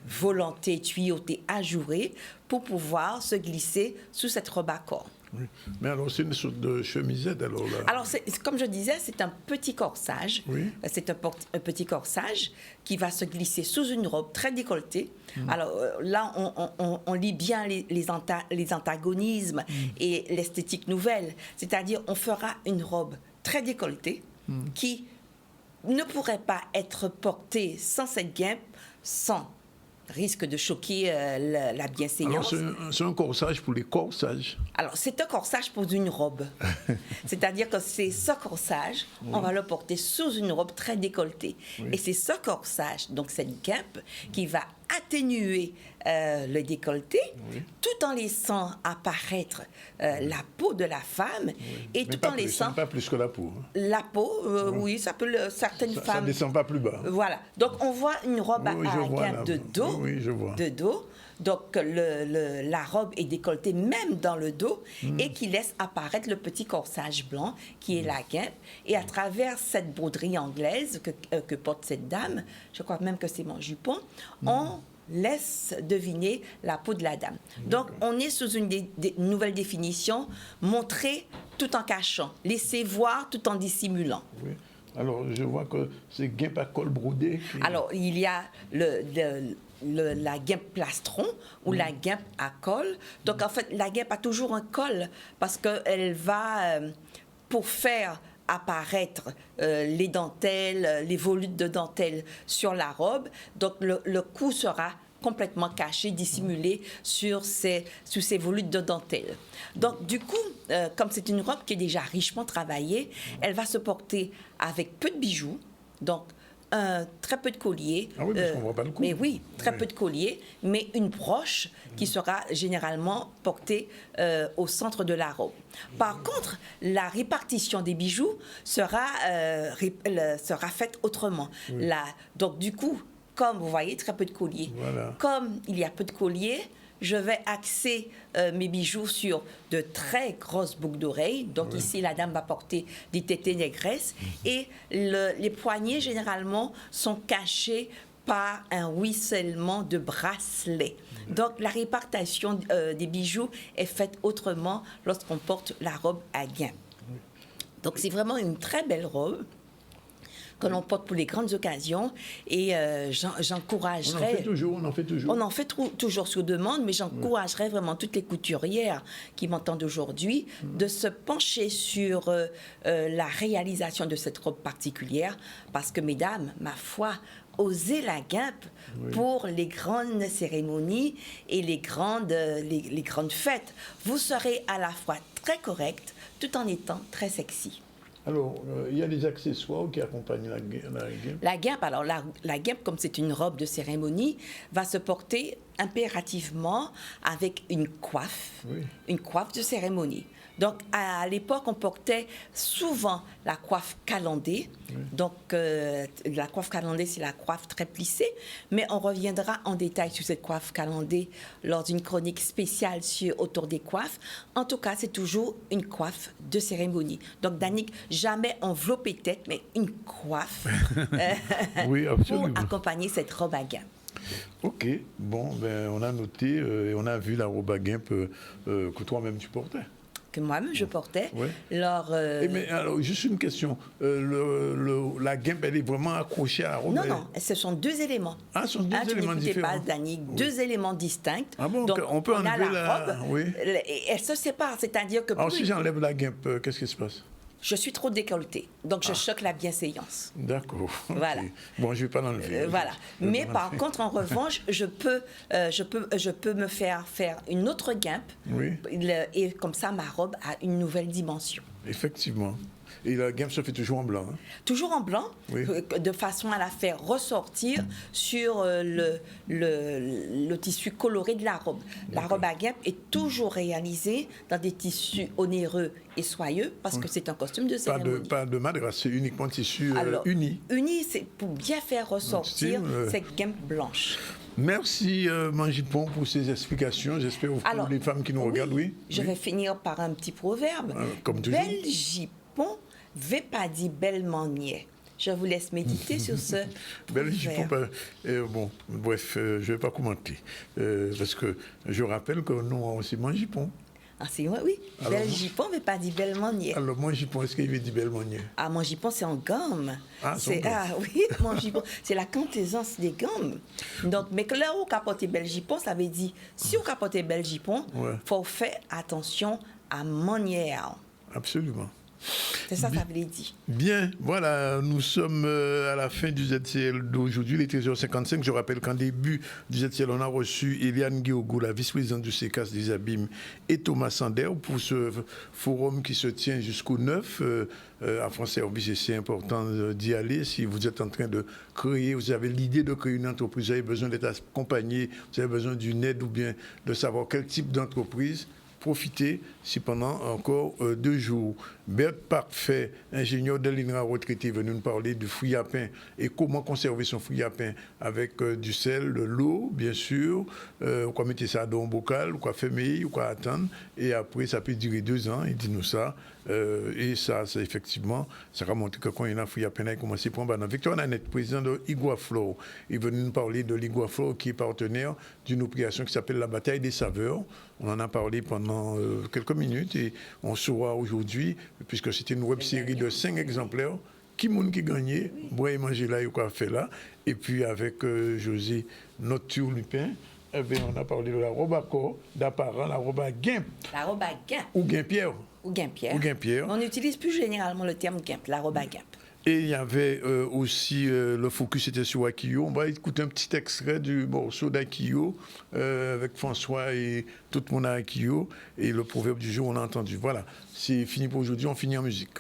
volantée, tuyautée, ajourée, pour pouvoir se glisser sous cette robe à corps. Oui. Mais alors, c'est une sorte de chemisette, alors là. Alors, comme je disais, c'est un petit corsage. Oui. C'est un petit corsage qui va se glisser sous une robe très décolletée. Alors là, on lit bien les antagonismes et l'esthétique nouvelle. C'est-à-dire, on fera une robe très décolletée qui ne pourrait pas être portée sans cette guimpe, sans risque de choquer la bienséance. Alors, c'est un corsage pour les corsages. Alors, c'est un corsage pour une robe. C'est-à-dire que c'est ce corsage, on va le porter sous une robe très décolletée. Et c'est ce corsage, donc cette guimpe, qui va atténuer le décolleté, tout en laissant apparaître la peau de la femme, et tout en laissant... Pas plus que la peau. La peau, oui, ça peut... certaines femmes... Ça ne descend pas plus bas. Voilà. Donc, on voit une robe à guimpe de dos. Oui, je vois. De dos. Donc, la robe est décolletée même dans le dos et qui laisse apparaître le petit corsage blanc qui est la guimpe. Et à travers cette broderie anglaise que porte cette dame, je crois même que c'est mon jupon, on laisse deviner la peau de la dame. Donc, on est sous une nouvelle définition, montrer tout en cachant, laisser voir tout en dissimulant. Oui. Alors, je vois que c'est guimpe à col brodé. Alors, il y a la guimpe plastron ou la guimpe à col. Donc, en fait, la guimpe a toujours un col parce qu'elle va, pour faire apparaître les dentelles, les volutes de dentelle sur la robe, donc le cou sera complètement caché, dissimulé sous ces volutes de dentelle. Donc, du coup, comme c'est une robe qui est déjà richement travaillée, elle va se porter avec peu de bijoux, donc très peu de collier. Ah oui, parce qu'on voit pas le cou. Mais oui, très peu de collier, mais une broche qui sera généralement portée au centre de la robe. Par contre, la répartition des bijoux sera faite autrement. Oui. Donc, du coup, comme vous voyez, très peu de collier. Voilà. Comme il y a peu de collier, je vais axer mes bijoux sur de très grosses boucles d'oreilles. Donc ici, la dame va porter des tétés négresses. Et les poignets, généralement, sont cachés par un ruissellement de bracelets. Donc la répartition des bijoux est faite autrement lorsqu'on porte la robe à guimpe. Donc c'est vraiment une très belle robe que l'on porte pour les grandes occasions, et j'encouragerais... On en fait toujours. On en fait toujours sur demande, mais j'encouragerais vraiment toutes les couturières qui m'entendent aujourd'hui de se pencher sur la réalisation de cette robe particulière, parce que, mesdames, ma foi, osez la guimpe pour les grandes cérémonies et les grandes fêtes. Vous serez à la fois très correcte, tout en étant très sexy. Alors, il y a des accessoires qui accompagnent la guimpe. La guimpe, alors la guimpe, comme c'est une robe de cérémonie, va se porter impérativement avec une coiffe de cérémonie. Donc, à l'époque, on portait souvent la coiffe calandée. Donc, la coiffe calandée, c'est la coiffe très plissée. Mais on reviendra en détail sur cette coiffe calandée lors d'une chronique spéciale autour des coiffes. En tout cas, c'est toujours une coiffe de cérémonie. Donc, Danick, jamais enveloppée tête, mais une coiffe pour accompagner cette robe à guimpe. Ok, bon, ben, on a noté et on a vu la robe à guimpe que toi-même tu portais. Que moi-même je portais. Mais alors, juste une question. La guimpe, elle est vraiment accrochée à la robe? Non, ce sont deux éléments. Ah, ce sont deux éléments différents. Pas, Danick, deux éléments distincts. Ah bon, donc, on peut enlever la robe. Et elle se sépare, c'est-à-dire que... Alors, si j'enlève la guimpe, qu'est-ce qui se passe? Je suis trop décolletée, donc je choque la bienséance. D'accord. Voilà. Bon, je ne vais pas l'enlever. Voilà. Mais par contre, en revanche, je peux me faire une autre guimpe. Et comme ça, ma robe a une nouvelle dimension. Effectivement. Et la gamme se fait toujours en blanc. Hein. Toujours en blanc, Oui. de façon à la faire ressortir sur le tissu coloré de la robe. La robe à guêpe est toujours réalisée dans des tissus onéreux et soyeux parce que c'est un costume de cérémonie. Pas de madras, c'est uniquement tissu uni. Uni, c'est pour bien faire ressortir cette gamme blanche. Merci Manjipon pour ces explications. J'espère pour les femmes qui nous regardent, oui. Je vais finir par un petit proverbe. Comme toujours. Bel jipon, veut pas dire belle manière. Je vous laisse méditer sur ce Bel jipon, bon, bref, je ne vais pas commenter. Parce que je rappelle que nous avons aussi Manjipon. Ah, c'est vrai, oui. Bel jipon, veut pas dire belle manière. Alors, Manjipon, est-ce qu'il veut dire belle manière? Ah, Manjipon, c'est en gomme. Oui, Manjipon, c'est la quintessence des gommes. Donc, mais que là où on capote bel jipon, ça veut dire, si on capote bel jipon, faut faire attention à manière. Absolument. C'est ça, ça veut dire. Bien, voilà, nous sommes à la fin du ZCL d'aujourd'hui, les 13h55. Je rappelle qu'en début du ZCL, on a reçu Eliane Guiogou, la vice-présidente du CECAS des Abîmes, et Thomas Sander pour ce forum qui se tient jusqu'au 9 à France Service. Et c'est important d'y aller. Si vous êtes en train de créer, vous avez l'idée de créer une entreprise, vous avez besoin d'être accompagné, vous avez besoin d'une aide ou bien de savoir quel type d'entreprise. Profitez si pendant encore 2 jours. Bert Parfait, ingénieur de l'INRA retraité, est venu nous parler du fruit à pain et comment conserver son fruit à pain avec du sel, de l'eau, bien sûr. On va mettre ça dans un bocal, on va fermer, on va attendre. Et après, ça peut durer 2 ans. Il dit nous ça. Et ça, c'est effectivement, ça va montrer que quand il y a un fruit à pain, il commence à prendre. Victor Nanette, président de Iguaflore, est venu nous parler de l'Iguaflore qui est partenaire d'une opération qui s'appelle la Bataille des Saveurs. On en a parlé pendant quelques minutes et on saura aujourd'hui, puisque c'était une web série de 5 exemplaires, qui monde qui gagnait, boire et manger là et quoi faire là. Et puis avec José Noture Lupin, eh bien, on a parlé de la robe à corps, d'apparent, la robe à guimpe. La robe à guimpe. Ou guimpière. Ou guimpière. Ou guimpière. On utilise plus généralement le terme guimpe, la robe à guimpe. Et il y avait aussi, le focus était sur Akio. On va écouter un petit extrait du morceau d'Akio avec François et tout le monde à Akio. Et le proverbe du jour, on a entendu. Voilà, c'est fini pour aujourd'hui, on finit en musique.